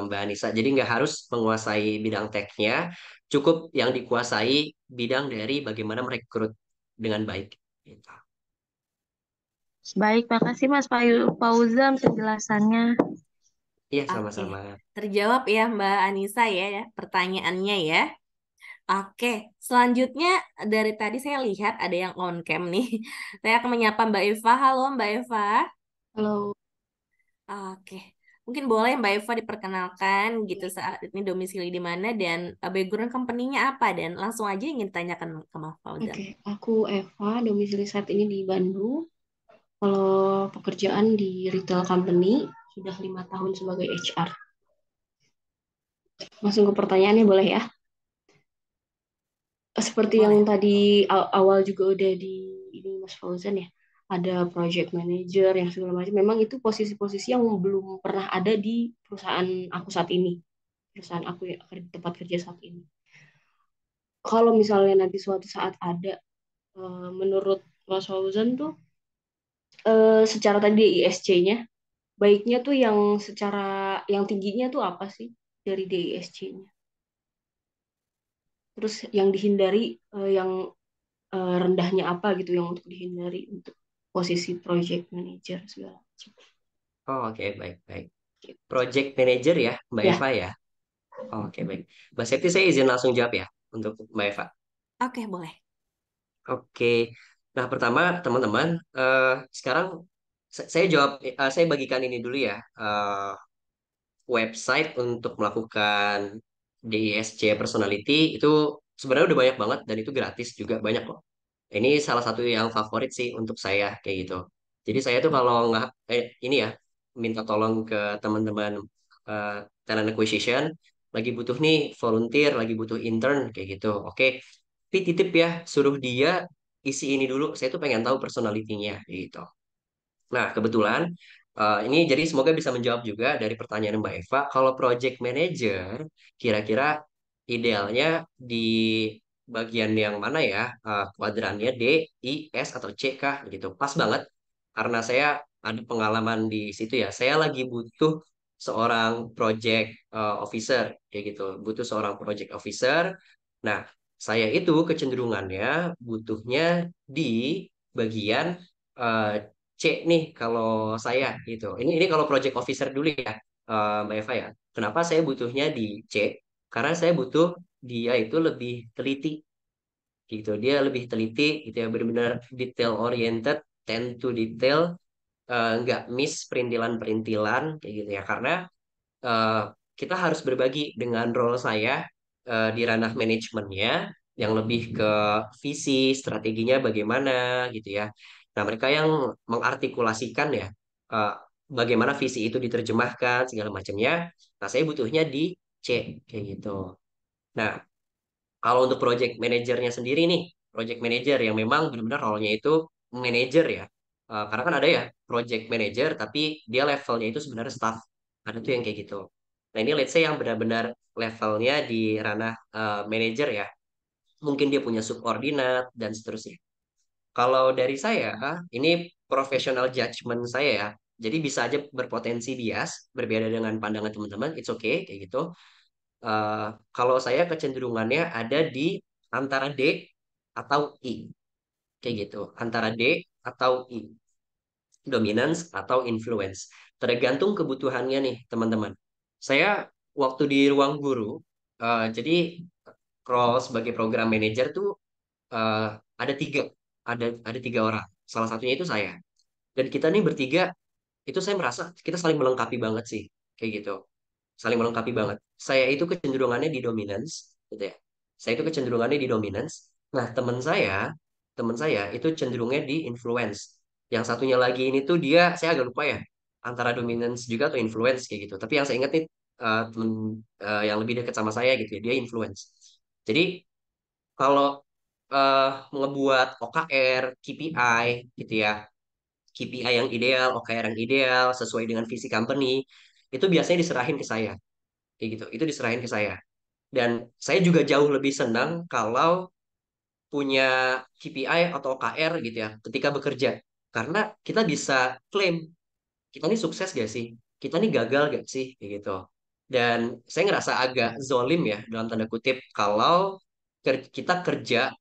Mbak Anissa. Jadi nggak harus menguasai bidang teknya, cukup yang dikuasai bidang dari bagaimana merekrut dengan baik gitu. Baik, makasih Mas Fauzan penjelasannya. Iya Oke, sama-sama. terjawab ya Mbak Anissa ya pertanyaannya ya. Oke, selanjutnya dari tadi saya lihat ada yang on cam nih. Saya akan menyapa Mbak Eva. Halo Mbak Eva. Halo, Oke, mungkin boleh Mbak Eva diperkenalkan gitu saat ini domisili di mana dan background company-nya apa dan langsung aja ingin tanyakan ke Mas Fauzan. oke. Aku Eva, domisili saat ini di Bandung. Kalau pekerjaan di retail company, sudah 5 tahun sebagai HR. Langsung ke pertanyaannya boleh ya? Seperti yang Boleh. tadi awal juga udah di ini Mas Fauzan ya, ada project manager yang segala macam. Memang itu posisi-posisi yang belum pernah ada di perusahaan aku saat ini. Perusahaan aku ya, tempat kerja saat ini. Kalau misalnya nanti suatu saat ada, menurut Mas Fauzan tuh secara tadi DISC-nya, baiknya tuh yang secara yang tingginya tuh apa sih dari DISC-nya? Terus yang dihindari yang rendahnya apa gitu yang untuk dihindari untuk posisi project manager segala macam. Oh, oke, baik-baik. Gitu. Project manager ya, Mbak Ya, Eva ya. Oh, oke, baik. Mbak Septi, saya izin langsung jawab ya untuk Mbak Eva. Oke, boleh. Oke. Nah, pertama, teman-teman, sekarang saya jawab, saya bagikan ini dulu ya. Website untuk melakukan DISC personality itu sebenarnya udah banyak banget dan itu gratis juga banyak kok. Ini salah satu yang favorit sih untuk saya kayak gitu. Jadi saya tuh kalau nggak ini ya minta tolong ke teman-teman eh, talent acquisition lagi butuh nih volunteer, lagi butuh intern kayak gitu. Oke, tapi titip ya suruh dia isi ini dulu. Saya tuh pengen tahu personalitinya gitu. Nah, kebetulan ini jadi semoga bisa menjawab juga dari pertanyaan Mbak Eva. Kalau project manager, kira-kira idealnya di bagian yang mana ya? Kuadrannya D, I, S, atau C kah? Gitu. Pas banget. Karena saya ada pengalaman di situ ya. Saya lagi butuh seorang project officer. Kayak gitu. Butuh seorang project officer. Nah, saya itu kecenderungannya butuhnya di bagian eh, C nih kalau saya gitu. Ini kalau project officer dulu ya, Mbak Eva ya. Kenapa saya butuhnya di C? Karena saya butuh dia itu lebih teliti gitu. Dia lebih teliti gitu ya, benar-benar detail oriented, tend to detail, nggak miss perintilan-perintilan kayak gitu ya. Karena eh, kita harus berbagi dengan role saya di ranah manajemennya yang lebih ke visi, strateginya bagaimana gitu ya. Nah, mereka yang mengartikulasikan ya eh, bagaimana visi itu diterjemahkan segala macamnya. Nah, saya butuhnya di C kayak gitu. Nah, kalau untuk project manajernya sendiri nih, project manager yang memang benar-benar role-nya itu manager ya. Karena kan ada ya project manager tapi dia levelnya itu sebenarnya staff. Ada tuh yang kayak gitu. Nah ini let's say yang benar-benar levelnya di ranah manager ya. Mungkin dia punya subordinat dan seterusnya. Kalau dari saya, ini professional judgment saya ya. Jadi bisa aja berpotensi bias, berbeda dengan pandangan teman-teman. It's okay kayak gitu. Eh, Kalau saya kecenderungannya ada di antara D atau I, kayak gitu. Antara D atau I, dominance atau influence. Tergantung kebutuhannya nih, teman-teman. Saya waktu di ruang guru, jadi role sebagai program manager tuh eh, ada tiga, ada tiga orang. Salah satunya itu saya. Dan kita nih bertiga, itu saya merasa kita saling melengkapi banget sih, kayak gitu. saling melengkapi banget. Saya itu kecenderungannya di dominance, gitu ya. Saya itu kecenderungannya di dominance. Nah, teman saya itu cenderungnya di influence. Yang satunya lagi ini tuh dia, saya agak lupa ya, antara dominance juga atau influence kayak gitu. Tapi yang saya ingat nih, temen yang lebih dekat sama saya gitu ya, dia influence. Jadi kalau ngebuat OKR, KPI gitu ya, KPI yang ideal, OKR yang ideal, sesuai dengan visi company, itu biasanya diserahin ke saya. Kayak gitu, itu diserahin ke saya. Dan saya juga jauh lebih senang kalau punya KPI atau OKR gitu ya, ketika bekerja. Karena kita bisa klaim, kita ini sukses gak sih? Kita ini gagal gak sih? Kayak gitu. Dan saya ngerasa agak zolim ya, dalam tanda kutip, kalau kita kerja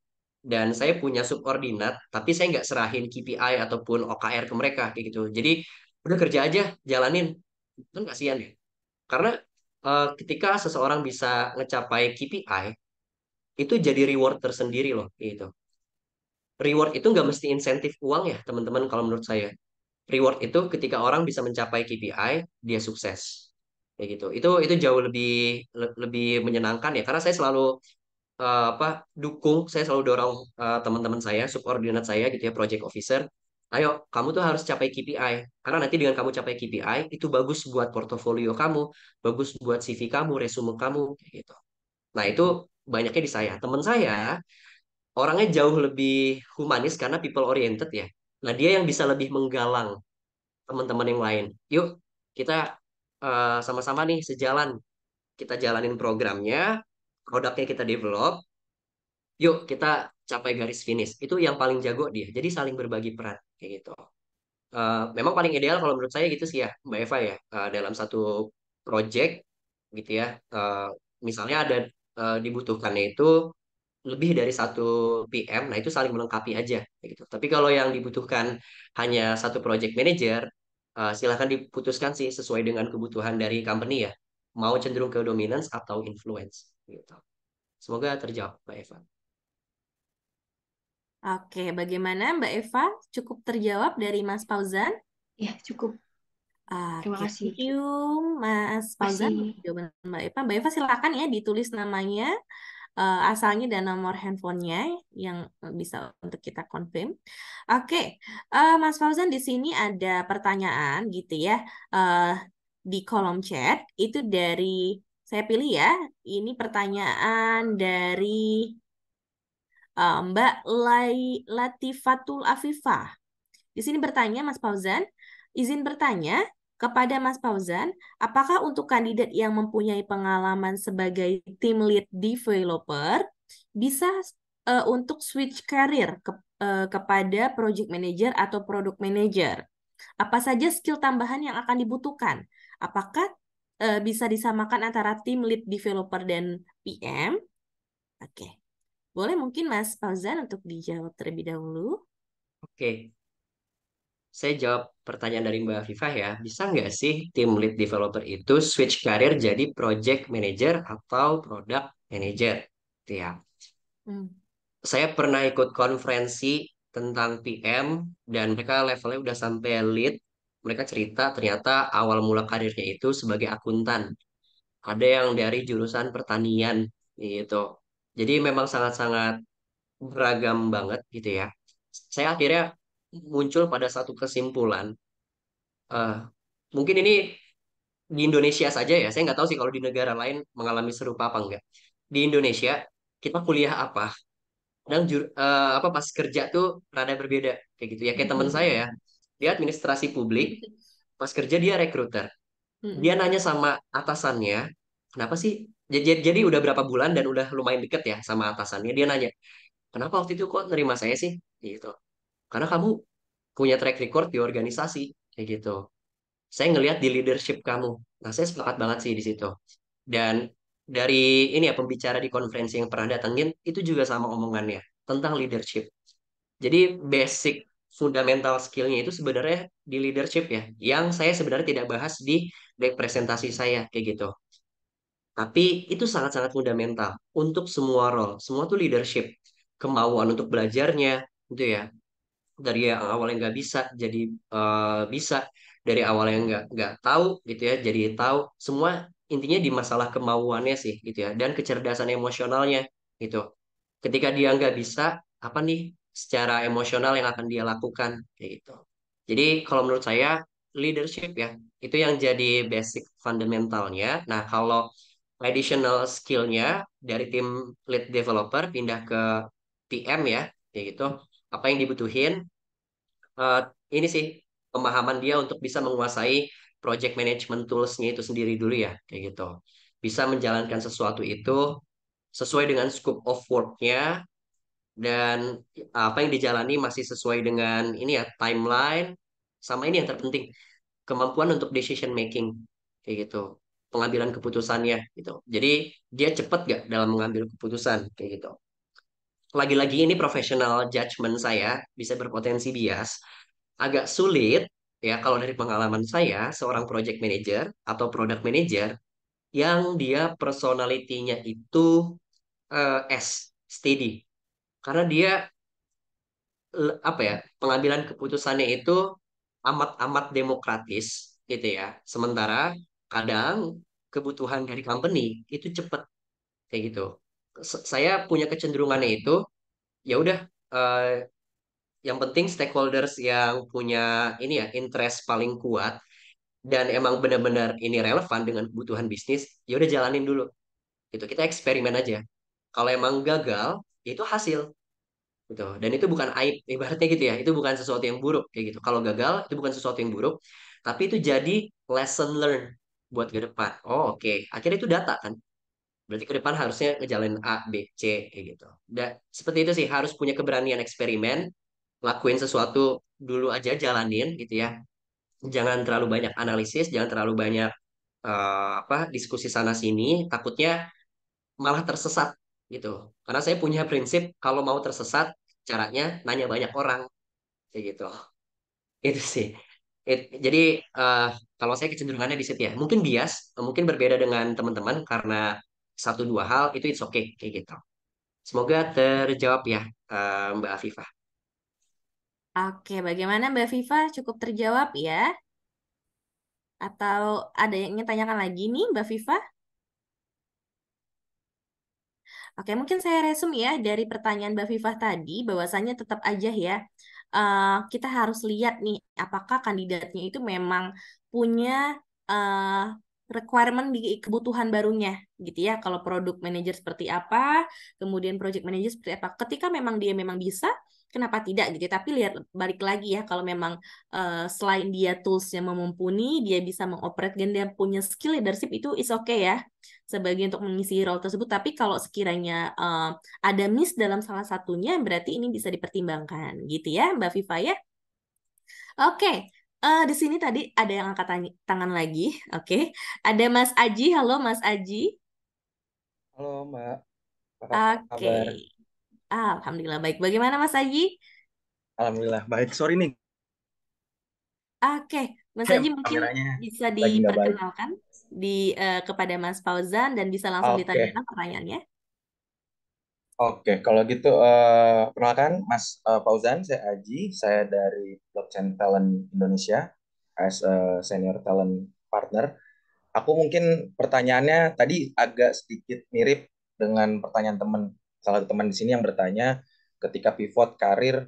dan saya punya subordinat, tapi saya nggak serahin KPI ataupun OKR ke mereka kayak gitu. Jadi udah kerja aja, jalanin. Kan kasihan ya. Karena ketika seseorang bisa ngecapai KPI, itu jadi reward tersendiri loh, gitu. Reward itu nggak mesti insentif uang ya, teman-teman, kalau menurut saya. Reward itu ketika orang bisa mencapai KPI, dia sukses. Kayak gitu. Itu jauh lebih menyenangkan ya, karena saya selalu saya selalu dorong teman-teman saya, subordinat saya gitu ya, project officer. Ayo, kamu tuh harus capai KPI. Karena nanti dengan kamu capai KPI, itu bagus buat portofolio kamu, bagus buat CV kamu, resume kamu, kayak gitu. Nah, itu banyaknya di saya. Teman saya, orangnya jauh lebih humanis karena people oriented ya. Nah, dia yang bisa lebih menggalang teman-teman yang lain. Yuk, kita sama-sama nih sejalan. Kita jalanin programnya, produknya kita develop, yuk kita capai garis finish. Itu yang paling jago dia. Jadi saling berbagi peran kayak gitu. Memang paling ideal kalau menurut saya gitu sih ya, Mbak Eva ya. Dalam satu project gitu ya. Misalnya ada dibutuhkannya itu lebih dari satu PM, nah itu saling melengkapi aja kayak gitu. Tapi kalau yang dibutuhkan hanya satu project manager, silahkan diputuskan sih sesuai dengan kebutuhan dari company ya. Mau cenderung ke dominance atau influence gitu. Semoga terjawab, Mbak Eva. Oke, bagaimana Mbak Eva? Cukup terjawab dari Mas Fauzan? Ya, cukup. Terima Oke, kasih. thank you Mas Fauzan untuk Masih. jawaban Mbak Eva. Mbak Eva silakan ya ditulis namanya, asalnya dan nomor handphonenya yang bisa untuk kita confirm. Oke, Mas Fauzan, di sini ada pertanyaan gitu ya, eh, di kolom chat itu dari, saya pilih ya, ini pertanyaan dari Mbak Latifatul Afifah. Di sini bertanya, Mas Fauzan, izin bertanya kepada Mas Fauzan, apakah untuk kandidat yang mempunyai pengalaman sebagai team lead developer bisa untuk switch career kepada project manager atau product manager? Apa saja skill tambahan yang akan dibutuhkan? Apakah bisa disamakan antara team lead developer dan PM? Oke, boleh mungkin Mas Fauzan untuk dijawab terlebih dahulu. Oke, saya jawab pertanyaan dari Mbak Afifah ya. Bisa nggak sih tim lead developer itu switch career jadi project manager atau product manager? Gitu ya. Hmm. Saya pernah ikut konferensi tentang PM dan mereka levelnya udah sampai lead. Mereka cerita ternyata awal mula karirnya itu sebagai akuntan. Ada yang dari jurusan pertanian gitu. Jadi memang sangat-sangat beragam banget gitu ya. Saya akhirnya muncul pada satu kesimpulan. eh, Mungkin ini di Indonesia saja ya. Saya nggak tahu sih kalau di negara lain mengalami serupa apa enggak. Di Indonesia kita kuliah apa? Dan apa pas kerja tuh rada berbeda kayak gitu ya, kayak teman saya ya, dia administrasi publik, pas kerja dia rekruter. Dia Mm-mm. nanya sama atasannya, kenapa sih, jadi udah berapa bulan dan udah lumayan deket ya sama atasannya, dia nanya, kenapa waktu itu kok nerima saya sih gitu, karena kamu punya track record di organisasi kayak gitu, saya ngelihat di leadership kamu. Nah, saya sepakat banget sih di situ. Dan dari ini ya, pembicara di konferensi yang pernah datengin itu juga sama omongannya tentang leadership. Jadi basic fundamental skillnya itu sebenarnya di leadership ya, yang saya sebenarnya tidak bahas di deck presentasi saya kayak gitu. Tapi itu sangat-sangat fundamental untuk semua role. Semua tuh leadership, kemauan untuk belajarnya, gitu ya. Dari yang awalnya nggak bisa jadi bisa, dari awal yang nggak tahu gitu ya jadi tahu, semua intinya di masalah kemauannya sih gitu ya, dan kecerdasan emosionalnya gitu. Ketika dia nggak bisa, apa nih secara emosional yang akan dia lakukan kayak gitu. Jadi kalau menurut saya leadership ya itu yang jadi basic fundamentalnya. Nah kalau additional skillnya dari tim lead developer pindah ke PM ya kayak gitu. Apa yang dibutuhin? eh, ini sih pemahaman dia untuk bisa menguasai project management tools-nya itu sendiri dulu ya, kayak gitu. Bisa menjalankan sesuatu itu sesuai dengan scope of work-nya dan apa yang dijalani masih sesuai dengan ini ya, timeline sama ini yang terpenting, kemampuan untuk decision making kayak gitu. Pengambilan keputusannya gitu. Jadi dia cepat gak dalam mengambil keputusan kayak gitu. Lagi-lagi ini professional judgment saya bisa berpotensi bias agak sulit ya kalau dari pengalaman saya seorang project manager atau product manager yang dia personality-nya itu steady karena dia apa ya pengambilan keputusannya itu amat-amat demokratis gitu ya sementara kadang kebutuhan dari company itu cepat kayak gitu. Saya punya kecenderungannya itu ya udah eh, yang penting stakeholders yang punya ini ya interest paling kuat dan emang benar-benar ini relevan dengan kebutuhan bisnis, ya udah jalanin dulu. Gitu. Kita eksperimen aja. Kalau emang gagal, ya itu hasil gitu. Dan itu bukan aib, ibaratnya gitu ya. Itu bukan sesuatu yang buruk kayak gitu. Kalau gagal, itu bukan sesuatu yang buruk, tapi itu jadi lesson learn buat ke depan. Oh, oke. Akhirnya itu data kan. Berarti ke depan harusnya ngejalanin A, B, C kayak gitu. Dan seperti itu sih harus punya keberanian eksperimen, lakuin sesuatu dulu aja jalanin gitu ya. Jangan terlalu banyak analisis, jangan terlalu banyak diskusi sana sini, takutnya malah tersesat gitu. Karena saya punya prinsip kalau mau tersesat caranya nanya banyak orang kayak gitu. Itu sih. Jadi eh, kalau saya kecenderungannya di situ ya. Mungkin bias, mungkin berbeda dengan teman-teman karena satu dua hal itu it's okay kayak gitu. Semoga terjawab ya Mbak Afifah. Oke, bagaimana Mbak Viva? Cukup terjawab ya? Atau ada yang ingin tanyakan lagi nih Mbak Viva? Oke, mungkin saya resume ya dari pertanyaan Mbak Viva tadi, bahwasannya tetap aja ya, kita harus lihat nih, apakah kandidatnya itu memang punya requirement di kebutuhan barunya, gitu ya. Kalau produk manager seperti apa, kemudian project manager seperti apa. Ketika memang dia memang bisa, kenapa tidak gitu. Tapi lihat balik lagi ya, kalau memang selain dia toolsnya mumpuni, dia bisa mengoperate dan dia punya skill leadership itu is okay ya sebagai untuk mengisi role tersebut. Tapi kalau sekiranya ada miss dalam salah satunya, berarti ini bisa dipertimbangkan, gitu ya, Mbak Viva ya. Oke, di sini tadi ada yang angkat tangan lagi. Oke, ada Mas Aji. Halo, Mas Aji. Halo Mbak, apa Oke, kabar? Alhamdulillah baik. Bagaimana Mas Aji? Alhamdulillah baik. Sorry nih, Oke, Mas Aji mungkin kameranya bisa lagi nggak baik. diperkenalkan kepada Mas Fauzan dan bisa langsung Oke, ditanyakan pertanyaannya. oke. Kalau gitu, perkenalkan Mas Fauzan, saya Aji, saya dari Blockchain Talent Indonesia, as a Senior Talent Partner. Aku mungkin pertanyaannya tadi agak sedikit mirip dengan pertanyaan teman, salah satu teman di sini yang bertanya ketika pivot karir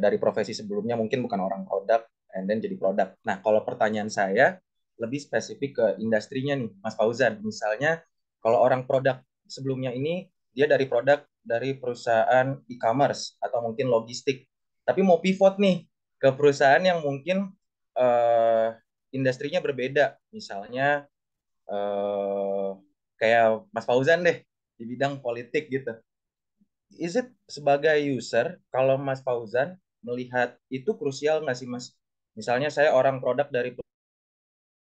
dari profesi sebelumnya mungkin bukan orang produk and then jadi produk. Nah, kalau pertanyaan saya lebih spesifik ke industrinya nih, Mas Fauzan. Misalnya kalau orang produk sebelumnya ini dia dari produk dari perusahaan e-commerce atau mungkin logistik, tapi mau pivot nih ke perusahaan yang mungkin uh, industrinya berbeda, misalnya uh, kayak Mas Fauzan deh di bidang politik gitu. Is it sebagai user, kalau Mas Fauzan melihat itu krusial nggak sih Mas? Misalnya saya orang produk dari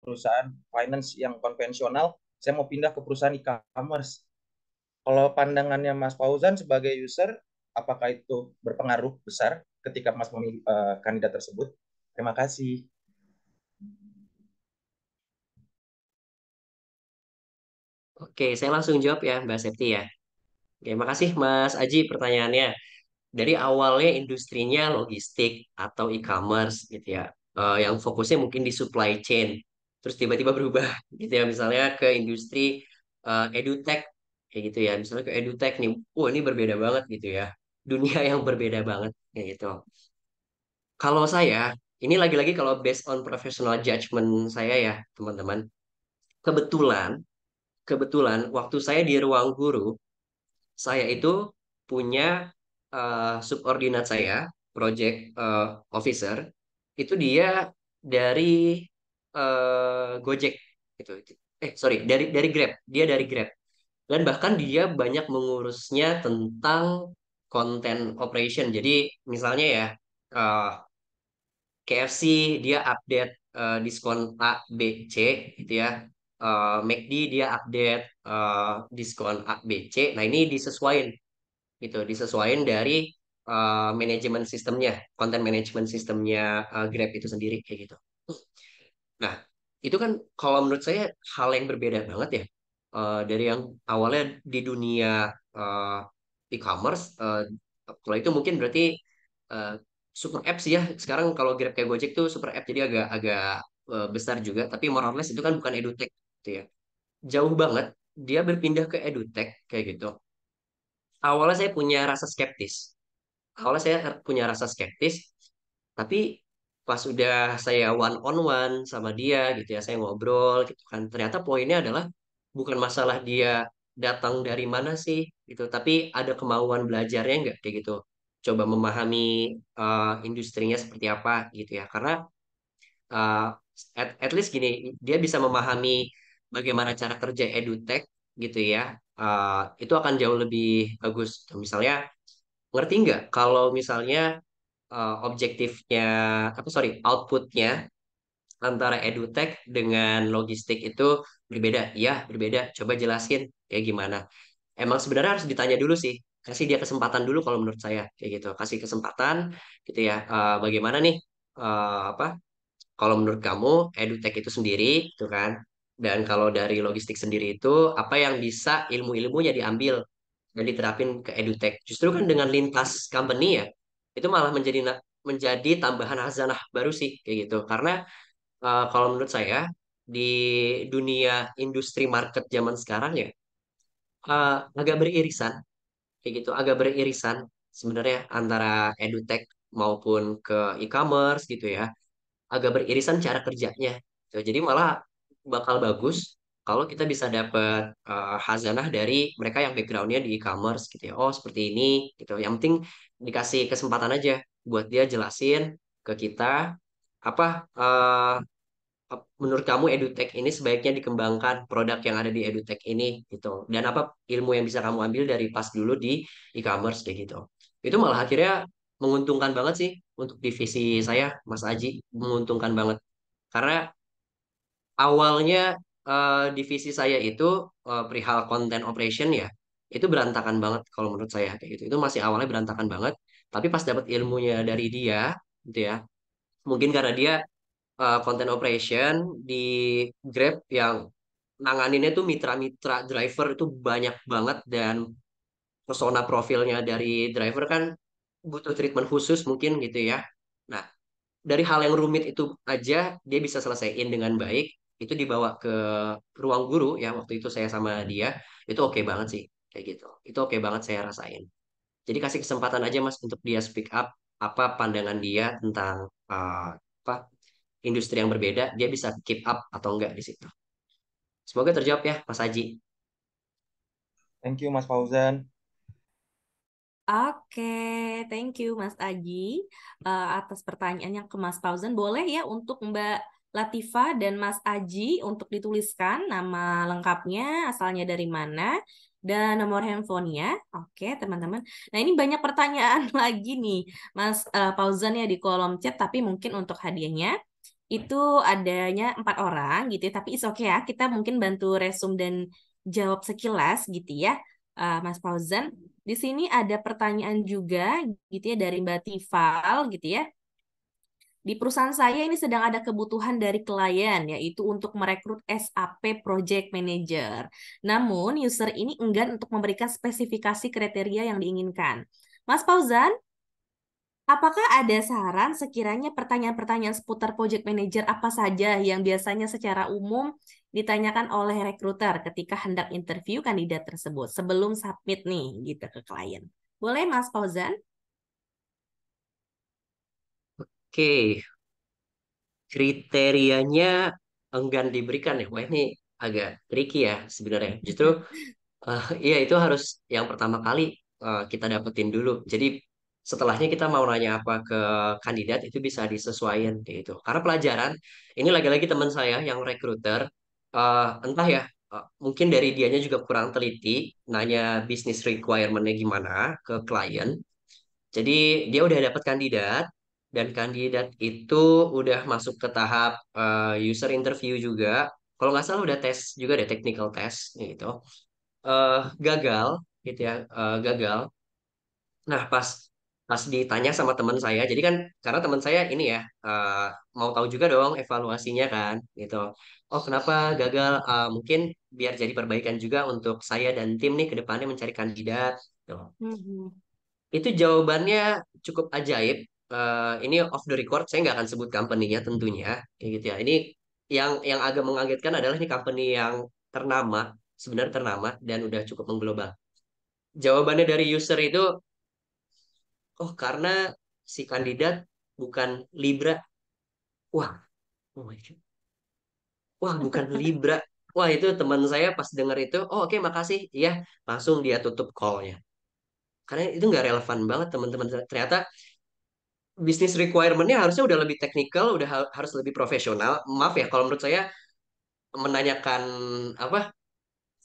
perusahaan finance yang konvensional, saya mau pindah ke perusahaan e-commerce. Kalau pandangannya Mas Fauzan sebagai user, apakah itu berpengaruh besar ketika Mas memilih kandidat tersebut? Terima kasih. Oke, saya langsung jawab ya Mbak Septi ya. Oke, makasih Mas Aji pertanyaannya. Dari awalnya industrinya logistik atau e-commerce gitu ya, yang fokusnya mungkin di supply chain. terus tiba-tiba berubah gitu ya, misalnya ke industri edutech kayak gitu ya, misalnya ke edutech nih, wah ini berbeda banget gitu ya, dunia yang berbeda banget kayak gitu. Kalau saya ini lagi-lagi kalau based on professional judgment saya ya teman-teman, kebetulan kebetulan waktu saya di ruang guru, saya itu punya subordinat saya, project officer, itu dia dari Gojek gitu. Sorry, dari Grab. Dia dari Grab. Dan bahkan dia banyak mengurusnya tentang content operation. Jadi misalnya ya, eh, KFC dia update diskon A, B, C gitu ya. McD dia update diskon A, B, C. Nah ini disesuaikan gitu, disesuaikan dari manajemen sistemnya, konten manajemen sistemnya Grab itu sendiri kayak gitu. Nah, itu kan kalau menurut saya hal yang berbeda banget ya. Dari yang awalnya di dunia e-commerce, kalau itu mungkin berarti eh, super app sih ya. Sekarang kalau Grab kayak Gojek tuh super app, jadi agak agak besar juga. Tapi more or less itu kan bukan edutech gitu ya. Jauh banget dia berpindah ke edutech kayak gitu. Awalnya saya punya rasa skeptis. Awalnya saya punya rasa skeptis, tapi pas udah saya one on one sama dia gitu ya, saya ngobrol gitu kan, ternyata poinnya adalah bukan masalah dia datang dari mana sih gitu, tapi ada kemauan belajarnya nggak kayak gitu. Coba memahami industrinya seperti apa gitu ya, karena uh, at least gini, dia bisa memahami bagaimana cara kerja edutech gitu ya. Itu akan jauh lebih bagus. Misalnya ngerti nggak kalau misalnya objektifnya apa sorry outputnya antara edutech dengan logistik itu berbeda? Ya berbeda, coba jelasin kayak gimana. Emang sebenarnya harus ditanya dulu sih, kasih dia kesempatan dulu kalau menurut saya kayak gitu, kasih kesempatan gitu ya. Bagaimana nih apa kalau menurut kamu edutech itu sendiri gitu kan, dan kalau dari logistik sendiri itu apa yang bisa ilmu-ilmunya diambil dan diterapin ke edutech. Justru kan dengan lintas company ya, itu malah menjadi tambahan hazanah baru sih kayak gitu. Karena kalau menurut saya di dunia industri market zaman sekarang ya agak beririsan kayak gitu, agak beririsan sebenarnya antara edutech maupun ke e-commerce gitu ya, agak beririsan cara kerjanya. Gitu. Jadi malah bakal bagus kalau kita bisa dapat hazanah dari mereka yang backgroundnya di e-commerce gitu ya. Oh seperti ini gitu. Yang penting dikasih kesempatan aja buat dia jelasin ke kita apa menurut kamu edutech ini sebaiknya dikembangkan produk yang ada di edutech ini gitu. Dan apa ilmu yang bisa kamu ambil dari pas dulu di e-commerce kayak gitu. Itu malah akhirnya menguntungkan banget sih untuk divisi saya, Mas Aji, menguntungkan banget. Karena awalnya divisi saya itu perihal content operation ya, itu berantakan banget kalau menurut saya kayak gitu. Itu masih awalnya berantakan banget, tapi pas dapat ilmunya dari dia gitu ya. Mungkin karena dia content operation di Grab yang nanganinnya tuh mitra-mitra driver itu banyak banget, dan persona profilnya dari driver kan butuh treatment khusus mungkin gitu ya. Nah, dari hal yang rumit itu aja dia bisa selesaiin dengan baik, itu dibawa ke ruang guru ya waktu itu saya sama dia, itu oke banget sih kayak gitu. Itu oke banget saya rasain. Jadi kasih kesempatan aja Mas untuk dia speak up apa pandangan dia tentang apa industri yang berbeda, dia bisa keep up atau enggak di situ. Semoga terjawab ya Mas Haji. Thank you Mas Fauzan. Oke, thank you Mas Aji atas pertanyaannya ke Mas Fauzan. Boleh ya untuk Mbak Latifa dan Mas Aji untuk dituliskan nama lengkapnya, asalnya dari mana, dan nomor handphonenya. Oke, teman-teman. Nah, ini banyak pertanyaan lagi nih, Mas Fauzan ya di kolom chat, tapi mungkin untuk hadiahnya itu adanya 4 orang gitu ya, tapi is oke ya, kita mungkin bantu resume dan jawab sekilas gitu ya, Mas Fauzan. Di sini ada pertanyaan juga gitu ya dari Mbak Tifal gitu ya. Di perusahaan saya ini sedang ada kebutuhan dari klien yaitu untuk merekrut SAP Project Manager. Namun user ini enggan untuk memberikan spesifikasi kriteria yang diinginkan. Mas Fauzan, Apakah ada saran sekiranya pertanyaan-pertanyaan seputar project manager apa saja yang biasanya secara umum ditanyakan oleh rekruter ketika hendak interview kandidat tersebut sebelum submit nih gitu ke klien? Boleh Mas Fauzan? Oke, kriterianya enggan diberikan ya. Wah, ini agak tricky ya sebenarnya. Justru iya itu harus yang pertama kali kita dapetin dulu. Jadi setelahnya kita mau nanya apa ke kandidat itu bisa disesuaikan kayak gitu. Karena pelajaran ini lagi-lagi teman saya yang rekruter entah ya mungkin dari dianya juga kurang teliti nanya bisnis requirement-nya gimana ke klien. Jadi dia udah dapat kandidat dan kandidat itu udah masuk ke tahap user interview juga. Kalau nggak salah udah tes juga deh technical test gitu gagal gitu ya gagal. Nah pas ditanya sama teman saya, jadi kan karena teman saya ini ya mau tahu juga dong evaluasinya kan gitu. Oh kenapa gagal? Mungkin biar jadi perbaikan juga untuk saya dan tim nih ke depannya mencari kandidat. Gitu. Mhm. Itu jawabannya cukup ajaib. Ini off the record, saya nggak akan sebut company-nya tentunya, kayak gitu ya. Ini yang agak mengagetkan adalah ini company yang ternama, sebenarnya ternama dan udah cukup mengglobal. Jawabannya dari user itu, oh karena si kandidat bukan Libra. Wah, oh my God. Wah bukan Libra. Wah itu teman saya pas denger itu, oh oke makasih, iya langsung dia tutup call-nya. Karena itu nggak relevan banget teman-teman. Ternyata bisnis requirement-nya harusnya udah lebih teknikal, udah harus lebih profesional. Maaf ya, kalau menurut saya menanyakan apa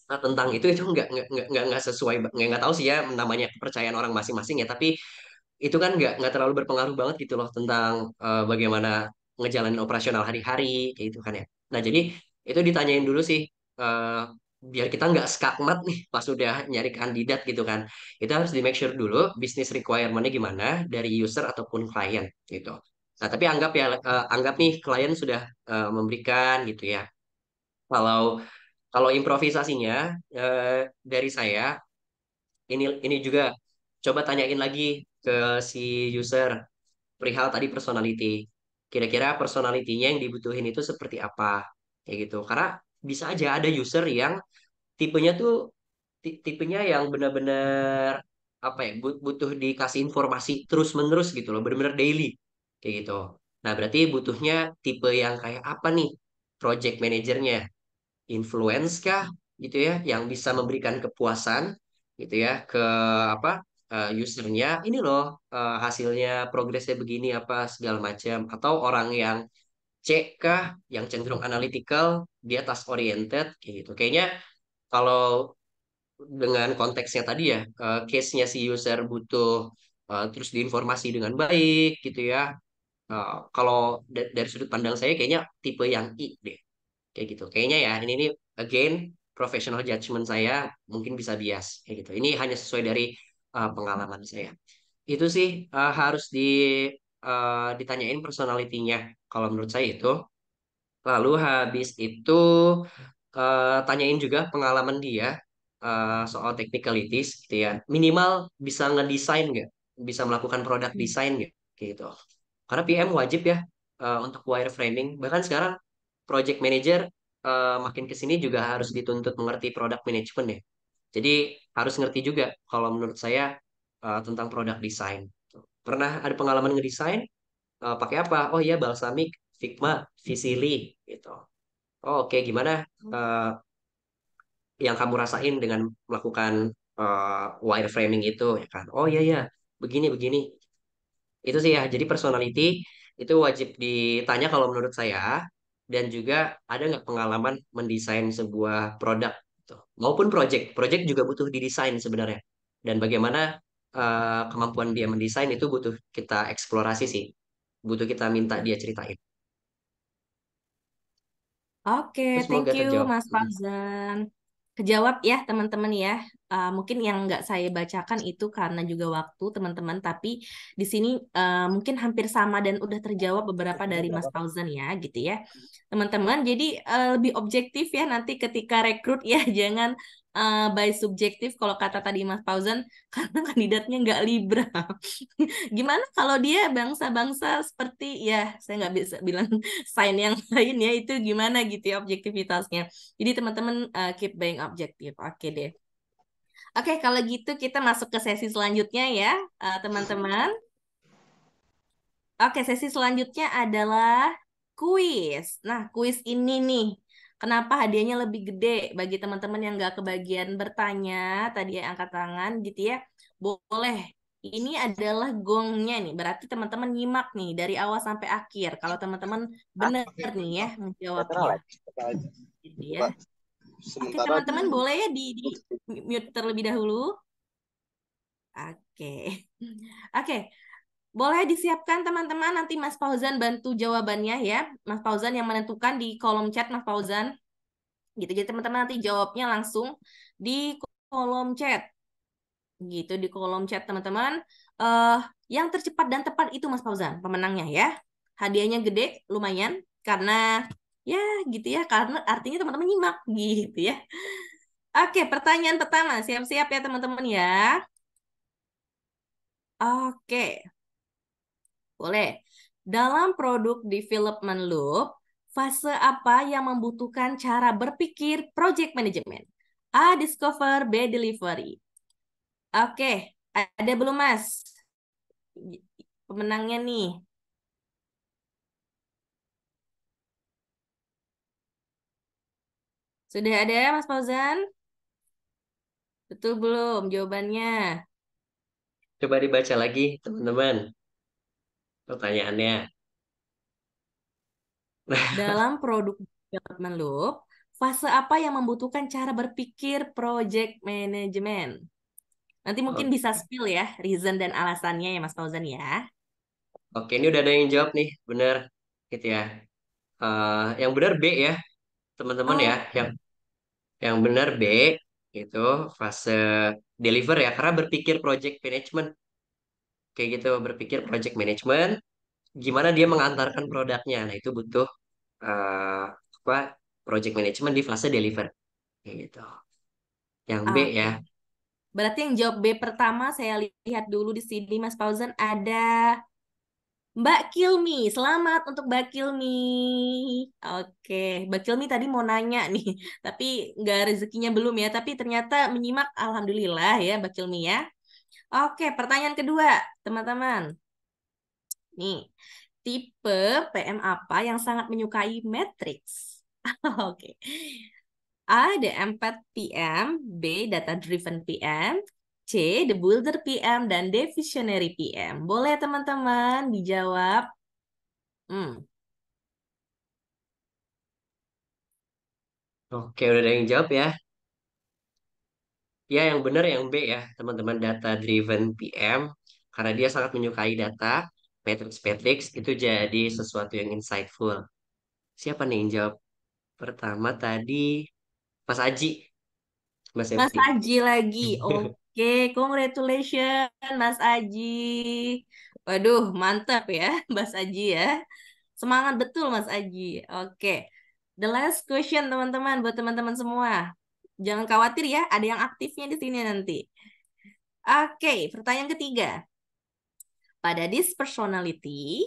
tentang itu nggak sesuai, nggak tahu sih ya namanya kepercayaan orang masing-masing ya. Tapi itu kan nggak terlalu berpengaruh banget gitu loh tentang bagaimana ngejalanin operasional hari-hari kayak gitu kan ya. Nah jadi itu ditanyain dulu sih eh, biar kita nggak skakmat nih pas udah nyari kandidat gitu kan. Itu harus di make sure dulu bisnis requirement-nya gimana dari user ataupun klien gitu. Nah tapi anggap ya anggap nih klien sudah memberikan gitu ya. Kalau kalau improvisasinya dari saya ini juga coba tanyain lagi ke si user perihal tadi personality. Kira-kira personalitinya yang dibutuhin itu seperti apa? Kayak gitu. Karena bisa aja ada user yang tipenya tuh tipenya yang benar-benar apa ya butuh dikasih informasi terus-menerus gitu loh, benar-benar daily kayak gitu. Nah, berarti butuhnya tipe yang kayak apa nih? Project manajernya influence kah gitu ya yang bisa memberikan kepuasan gitu ya ke apa usernya ini loh hasilnya progresnya begini apa segala macam atau orang yang C kah yang cenderung analytical dia task oriented kayak gitu kayaknya kalau dengan konteksnya tadi ya case-nya si user butuh terus diinformasi dengan baik gitu ya. Kalau dari sudut pandang saya kayaknya tipe yang I deh kayak gitu. Kayaknya ya ini again professional judgment saya mungkin bisa bias kayak gitu. Ini hanya sesuai dari pengalaman saya. Itu sih harus ditanyain personalitinya. Kalau menurut saya itu. Lalu habis itu tanyain juga pengalaman dia soal technicalities gitu ya. Minimal bisa ngedesain nggak? Bisa melakukan produk desain nggak? Gitu. Karena PM wajib ya untuk wireframing. Bahkan sekarang project manager makin ke sini juga harus dituntut mengerti product management ya. Jadi harus ngerti juga kalau menurut saya tentang product design. Pernah ada pengalaman ngedesain pakai apa? Oh iya Balsamic, Figma, Visili gitu. Oh oke gimana eh, yang kamu rasain dengan melakukan wireframing itu ya kan? Oh iya ya begini begini. Itu sih ya. Jadi personality itu wajib ditanya kalau menurut saya dan juga ada nggak pengalaman mendesain sebuah produk gitu. Maupun project. Project juga butuh didesain sebenarnya. Dan bagaimana kemampuan dia mendesain itu butuh kita eksplorasi sih. Butuh kita minta dia ceritain. Oke, Itu thank semoga you terjawab. Mas Fauzan. Kejawab ya teman-teman ya. Mungkin yang nggak saya bacakan itu karena juga waktu teman-teman, tapi di sini mungkin hampir sama dan udah terjawab beberapa dari Mas Fauzan ya, gitu ya, teman-teman. Jadi lebih objektif ya nanti ketika rekrut ya, jangan by subjektif kalau kata tadi Mas Fauzan karena kandidatnya nggak Libra. Gimana kalau dia bangsa-bangsa seperti ya saya nggak bisa bilang sign yang lain ya itu gimana gitu ya objektivitasnya. Jadi teman-teman keep being objektif. Oke deh. Oke kalau gitu kita masuk ke sesi selanjutnya ya teman-teman. Oke, sesi selanjutnya adalah kuis. Nah, kuis ini nih, kenapa hadiahnya lebih gede bagi teman-teman yang nggak kebagian bertanya, tadi yang angkat tangan gitu ya, boleh. Ini adalah gongnya nih, berarti teman-teman nyimak nih dari awal sampai akhir. Kalau teman-teman benar nih ya menjawabnya, gitu ya. Oke, teman-teman boleh ya di mute terlebih dahulu. Oke, oke. Boleh disiapkan teman-teman, nanti Mas Fauzan bantu jawabannya ya. Mas Fauzan yang menentukan di kolom chat Mas Fauzan. Gitu. Jadi teman-teman nanti jawabnya langsung di kolom chat. Gitu, di kolom chat teman-teman. eh yang tercepat dan tepat itu Mas Fauzan, pemenangnya ya. Hadiahnya gede, lumayan. Karena ya gitu ya, karena artinya teman-teman nyimak gitu ya. Oke, pertanyaan pertama. Siap-siap ya teman-teman ya. Oke. Boleh. Dalam produk development loop, fase apa yang membutuhkan cara berpikir project management? A. Discover, B. Delivery. Oke, ada belum Mas? Pemenangnya nih. Sudah ada Mas Fauzan? Betul belum jawabannya? Coba dibaca lagi, teman-teman, pertanyaannya. Dalam produk development loop, fase apa yang membutuhkan cara berpikir project management? Nanti mungkin Oh, bisa spill ya, reason dan alasannya ya Mas Fauzan ya. oke, ini udah ada yang jawab nih, bener, gitu ya. Yang benar B ya, teman-teman ya. Oh, Yang benar B itu fase deliver ya, karena berpikir project management kayak gitu, berpikir project management, gimana dia mengantarkan produknya. Nah itu butuh eh, apa project management di fase deliver kayak gitu. Yang B oke. ya. Berarti yang jawab B pertama saya lihat dulu di sini Mas Fauzan ada Mbak Kilmi. Selamat untuk Mbak Kilmi. Oke, Mbak Kilmi tadi mau nanya nih, tapi nggak rezekinya belum ya. Tapi ternyata menyimak, alhamdulillah ya Mbak Kilmi ya. Oke, pertanyaan kedua, teman-teman. Nih, tipe PM apa yang sangat menyukai matrix? Oke. A. The Empath PM, B. Data Driven PM, C. The Builder PM, dan D. Visionary PM. Boleh teman-teman dijawab. Hmm. Oke, udah ada yang jawab ya. Ya, yang benar yang B ya, teman-teman, data driven PM, karena dia sangat menyukai data, matrix itu jadi sesuatu yang insightful. Siapa nih yang jawab pertama tadi? Mas Aji, Mas Mas Septi. Aji lagi. Oke, congratulations Mas Aji. Waduh, mantap ya Mas Aji ya. Semangat betul Mas Aji. Oke. The last question teman-teman buat teman-teman semua. Jangan khawatir ya, ada yang aktifnya di sini nanti. Oke, pertanyaan ketiga. Pada this personality,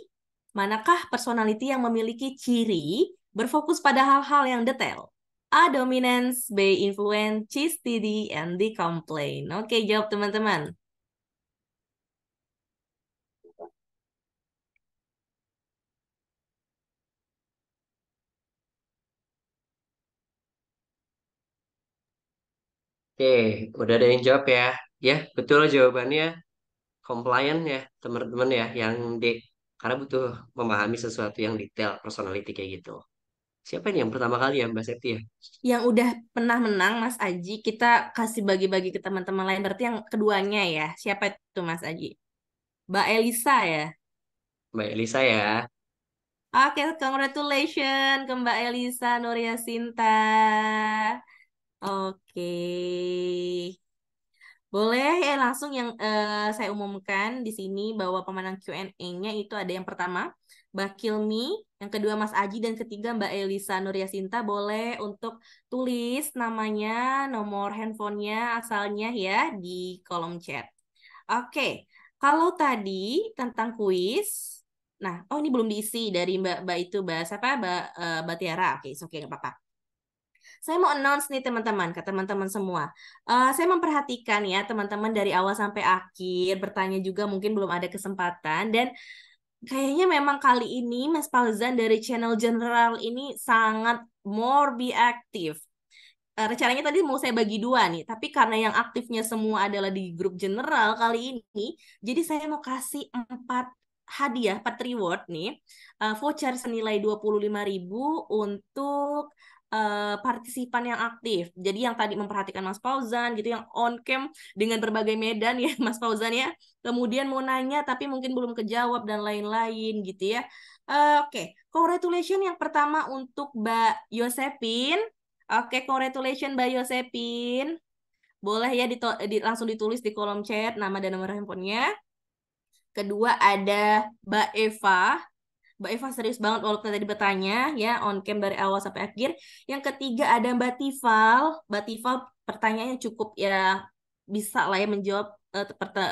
manakah personality yang memiliki ciri berfokus pada hal-hal yang detail? A. Dominance, B. Influence, C. Steady, and D. Complain. Oke, jawab teman-teman. Oke, udah ada yang jawab ya. Ya, betul jawabannya compliant ya, teman-teman ya, yang D. Karena butuh memahami sesuatu yang detail, personality kayak gitu. Siapa nih yang pertama kali ya, Mbak Septi ya? Yang udah pernah menang, Mas Aji, kita kasih bagi-bagi ke teman-teman lain. Berarti yang keduanya ya. Siapa itu, Mas Aji? Mbak Elisa ya? Mbak Elisa ya. Oke, congratulations ke Mbak Elisa Nuria Sinta. Oke. Boleh ya langsung yang saya umumkan di sini bahwa pemenang Q&A-nya itu ada yang pertama Mbak Kilmi, yang kedua Mas Aji, dan ketiga Mbak Elisa Nuryasinta. Boleh untuk tulis namanya, nomor handphonenya, asalnya ya di kolom chat. Oke, kalau tadi tentang kuis, nah, oh ini belum diisi dari Mbak itu, Mbak siapa? Mbak Tiara. Oke, oke, nggak apa-apa. Saya mau announce nih teman-teman, ke teman-teman semua. Saya memperhatikan ya teman-teman dari awal sampai akhir, bertanya juga mungkin belum ada kesempatan, dan kayaknya memang kali ini Mas Fauzan dari channel General ini sangat more be aktif. Rencananya tadi mau saya bagi dua nih, tapi karena yang aktifnya semua adalah di grup general kali ini, jadi saya mau kasih 4 reward nih, voucher senilai 25.000 untuk partisipan yang aktif. Jadi yang tadi memperhatikan Mas Fauzan gitu, yang on cam dengan berbagai medan ya Mas Fauzan ya. Kemudian mau nanya tapi mungkin belum kejawab dan lain-lain gitu ya. Oke, congratulations yang pertama untuk Mbak Yosepin. Oke, congratulations Mbak Yosepin. Boleh ya langsung ditulis di kolom chat nama dan nomor handphonenya. Kedua ada Mbak Eva. Mbak Eva serius banget walaupun tadi bertanya ya on cam dari awal sampai akhir. Yang ketiga ada Mbak Tifal. Mbak Tifal pertanyaannya cukup ya bisa lah ya menjawab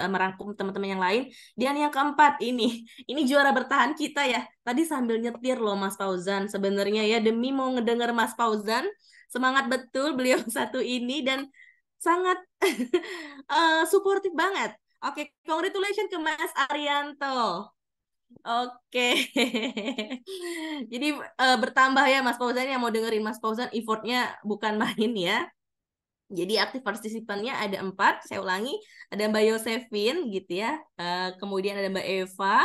merangkum teman-teman yang lain. Dan yang keempat ini juara bertahan kita ya. Tadi sambil nyetir loh Mas Fauzan sebenarnya ya demi mau ngedenger Mas Fauzan. Semangat betul beliau satu ini dan sangat suportif banget. Oke, congratulations ke Mas Arianto. Oke. Jadi bertambah ya Mas Fauzan yang mau dengerin Mas Fauzan effortnya bukan main ya. Jadi aktif partisipannya ada 4, saya ulangi, ada Mbak Yosefin gitu ya, kemudian ada Mbak Eva,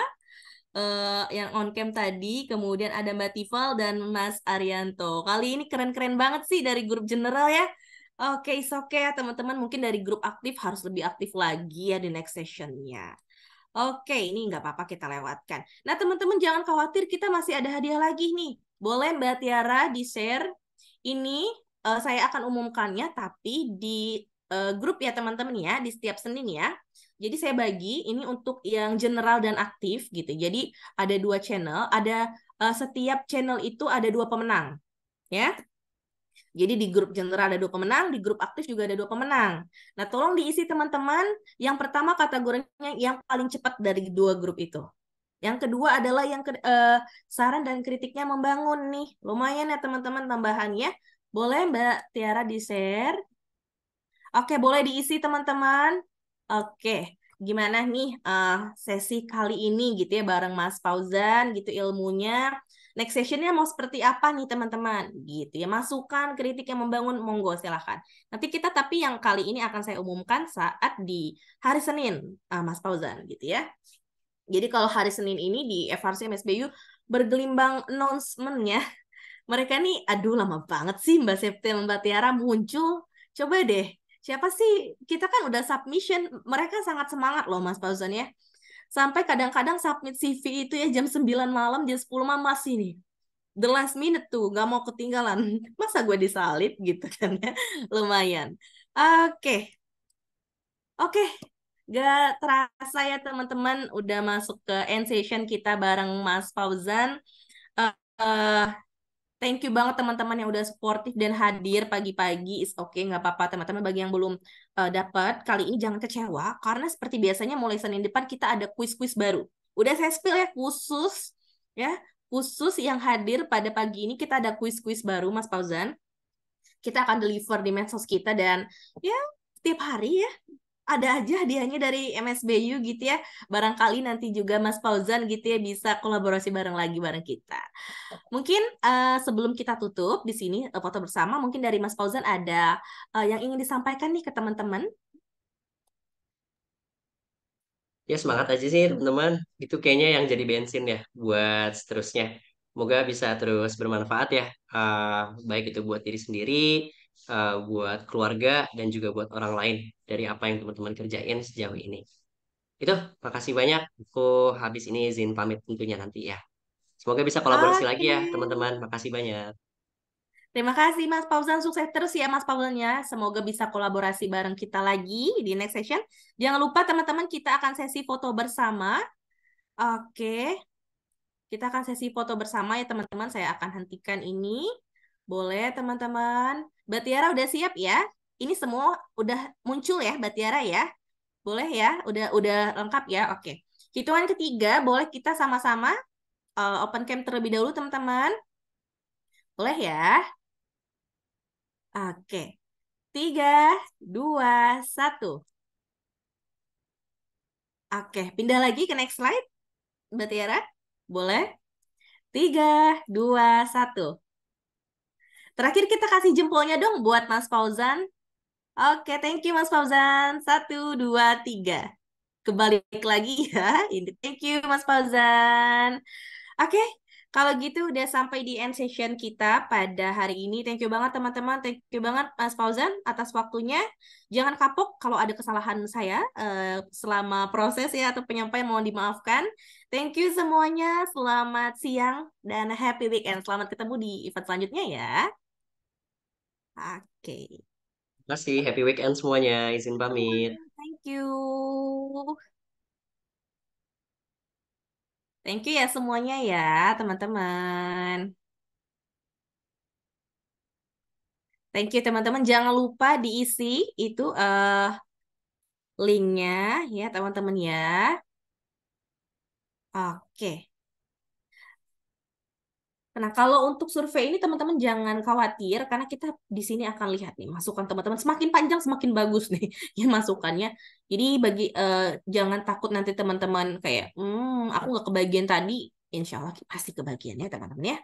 yang on cam tadi, kemudian ada Mbak Tifal dan Mas Arianto. Kali ini keren-keren banget sih dari grup general ya. Oke, oke ya teman-teman, mungkin dari grup aktif harus lebih aktif lagi ya di next sessionnya. Oke, ini nggak apa-apa kita lewatkan. Nah, teman-teman jangan khawatir, kita masih ada hadiah lagi nih. Boleh Mbak Tiara di-share. Ini saya akan umumkannya, tapi di grup ya teman-teman ya, di setiap Senin ya. Jadi saya bagi ini untuk yang general dan aktif gitu. Jadi ada 2 channel, ada setiap channel itu ada 2 pemenang. Ya, jadi di grup general ada 2 pemenang, di grup aktif juga ada 2 pemenang. Nah, tolong diisi teman-teman. Yang pertama kategorinya yang paling cepat dari 2 grup itu. Yang kedua adalah yang saran dan kritiknya membangun nih. Lumayan ya teman-teman tambahannya. Boleh Mbak Tiara di-share? Oke, boleh diisi teman-teman. Oke, gimana nih sesi kali ini gitu ya bareng Mas Fauzan gitu ilmunya. Next sessionnya mau seperti apa nih teman-teman? Gitu ya, masukan, kritik yang membangun, monggo silahkan. Nanti kita tapi yang kali ini akan saya umumkan saat di hari Senin, Mas Fauzan gitu ya. Jadi kalau hari Senin ini di FRC MSBU bergelimbang announcement-nya. Mereka nih, aduh lama banget sih Mbak Septi dan Mbak Tiara muncul. Coba deh, siapa sih? Kita kan udah submission, mereka sangat semangat loh Mas Fauzan ya. Sampai kadang-kadang submit CV itu ya jam 9 malam, jam 10 malam masih nih. The last minute tuh, gak mau ketinggalan. Masa gue disalip gitu kan ya. Lumayan. Oke, oke. Gak terasa ya teman-teman udah masuk ke end session kita bareng Mas Fauzan. Eh, eh, Thank you banget teman-teman yang udah suportif dan hadir pagi-pagi. Is okay, nggak apa-apa teman-teman. Bagi yang belum dapat, kali ini jangan kecewa. Karena seperti biasanya mulai Senin depan kita ada kuis-kuis baru. Udah saya spill ya, khusus yang hadir pada pagi ini kita ada kuis-kuis baru, Mas Fauzan. Kita akan deliver di medsos kita dan ya tiap hari ya ada aja hadiahnya dari MSBU gitu ya. Barangkali nanti juga Mas Fauzan gitu ya bisa kolaborasi bareng lagi bareng kita. Mungkin sebelum kita tutup di sini foto bersama, mungkin dari Mas Fauzan ada yang ingin disampaikan nih ke teman-teman. Ya semangat aja sih teman-teman. Itu kayaknya yang jadi bensin ya buat seterusnya. Semoga bisa terus bermanfaat ya. Baik itu buat diri sendiri, buat keluarga, dan juga buat orang lain dari apa yang teman-teman kerjain sejauh ini. Itu, makasih banyak. Aku habis ini izin pamit tentunya nanti ya. Semoga bisa kolaborasi lagi Oke. ya teman-teman. Makasih banyak. Terima kasih Mas Fauzan, sukses terus ya Mas Fauzan ya. Semoga bisa kolaborasi bareng kita lagi di next session. Jangan lupa teman-teman kita akan sesi foto bersama. Oke, kita akan sesi foto bersama ya teman-teman. Saya akan hentikan ini. Boleh teman-teman. Mbak Tiara udah siap ya? Ini semua udah muncul ya Mbak Tiara ya? Boleh ya? Udah lengkap ya? Oke. Hitungan ketiga, boleh kita sama-sama open cam terlebih dahulu teman-teman. Boleh ya? Oke. 3, 2, 1. Oke, pindah lagi ke next slide, Mbak Tiara. Boleh? 3, 2, 1. Terakhir kita kasih jempolnya dong buat Mas Fauzan. Oke, thank you Mas Fauzan. 1, 2, 3. Kebalik lagi ya. Ini thank you Mas Fauzan. Oke, kalau gitu udah sampai di end session kita pada hari ini. Thank you banget teman-teman. Thank you banget Mas Fauzan atas waktunya. Jangan kapok kalau ada kesalahan saya selama proses ya atau penyampaian mohon dimaafkan. Thank you semuanya. Selamat siang dan happy weekend. Selamat ketemu di event selanjutnya ya. Oke. Terima kasih, happy weekend semuanya. Izin pamit. Thank you. Thank you ya semuanya ya, teman-teman. Thank you teman-teman. Jangan lupa diisi itu linknya ya teman-teman ya. Oke. Nah, kalau untuk survei ini teman-teman jangan khawatir karena kita di sini akan lihat nih masukan teman-teman semakin panjang semakin bagus nih ya masukannya. Jadi jangan takut nanti teman-teman kayak aku nggak kebagian tadi. Insya Allah pasti kebagian ya teman-teman ya.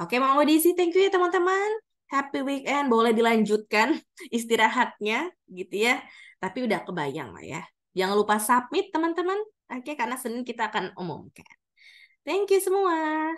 Oke, mau diisi thank you ya teman-teman. Happy weekend, boleh dilanjutkan istirahatnya gitu ya. Tapi udah kebayang lah ya. Jangan lupa submit teman-teman. Oke, karena Senin kita akan umumkan. Thank you semua.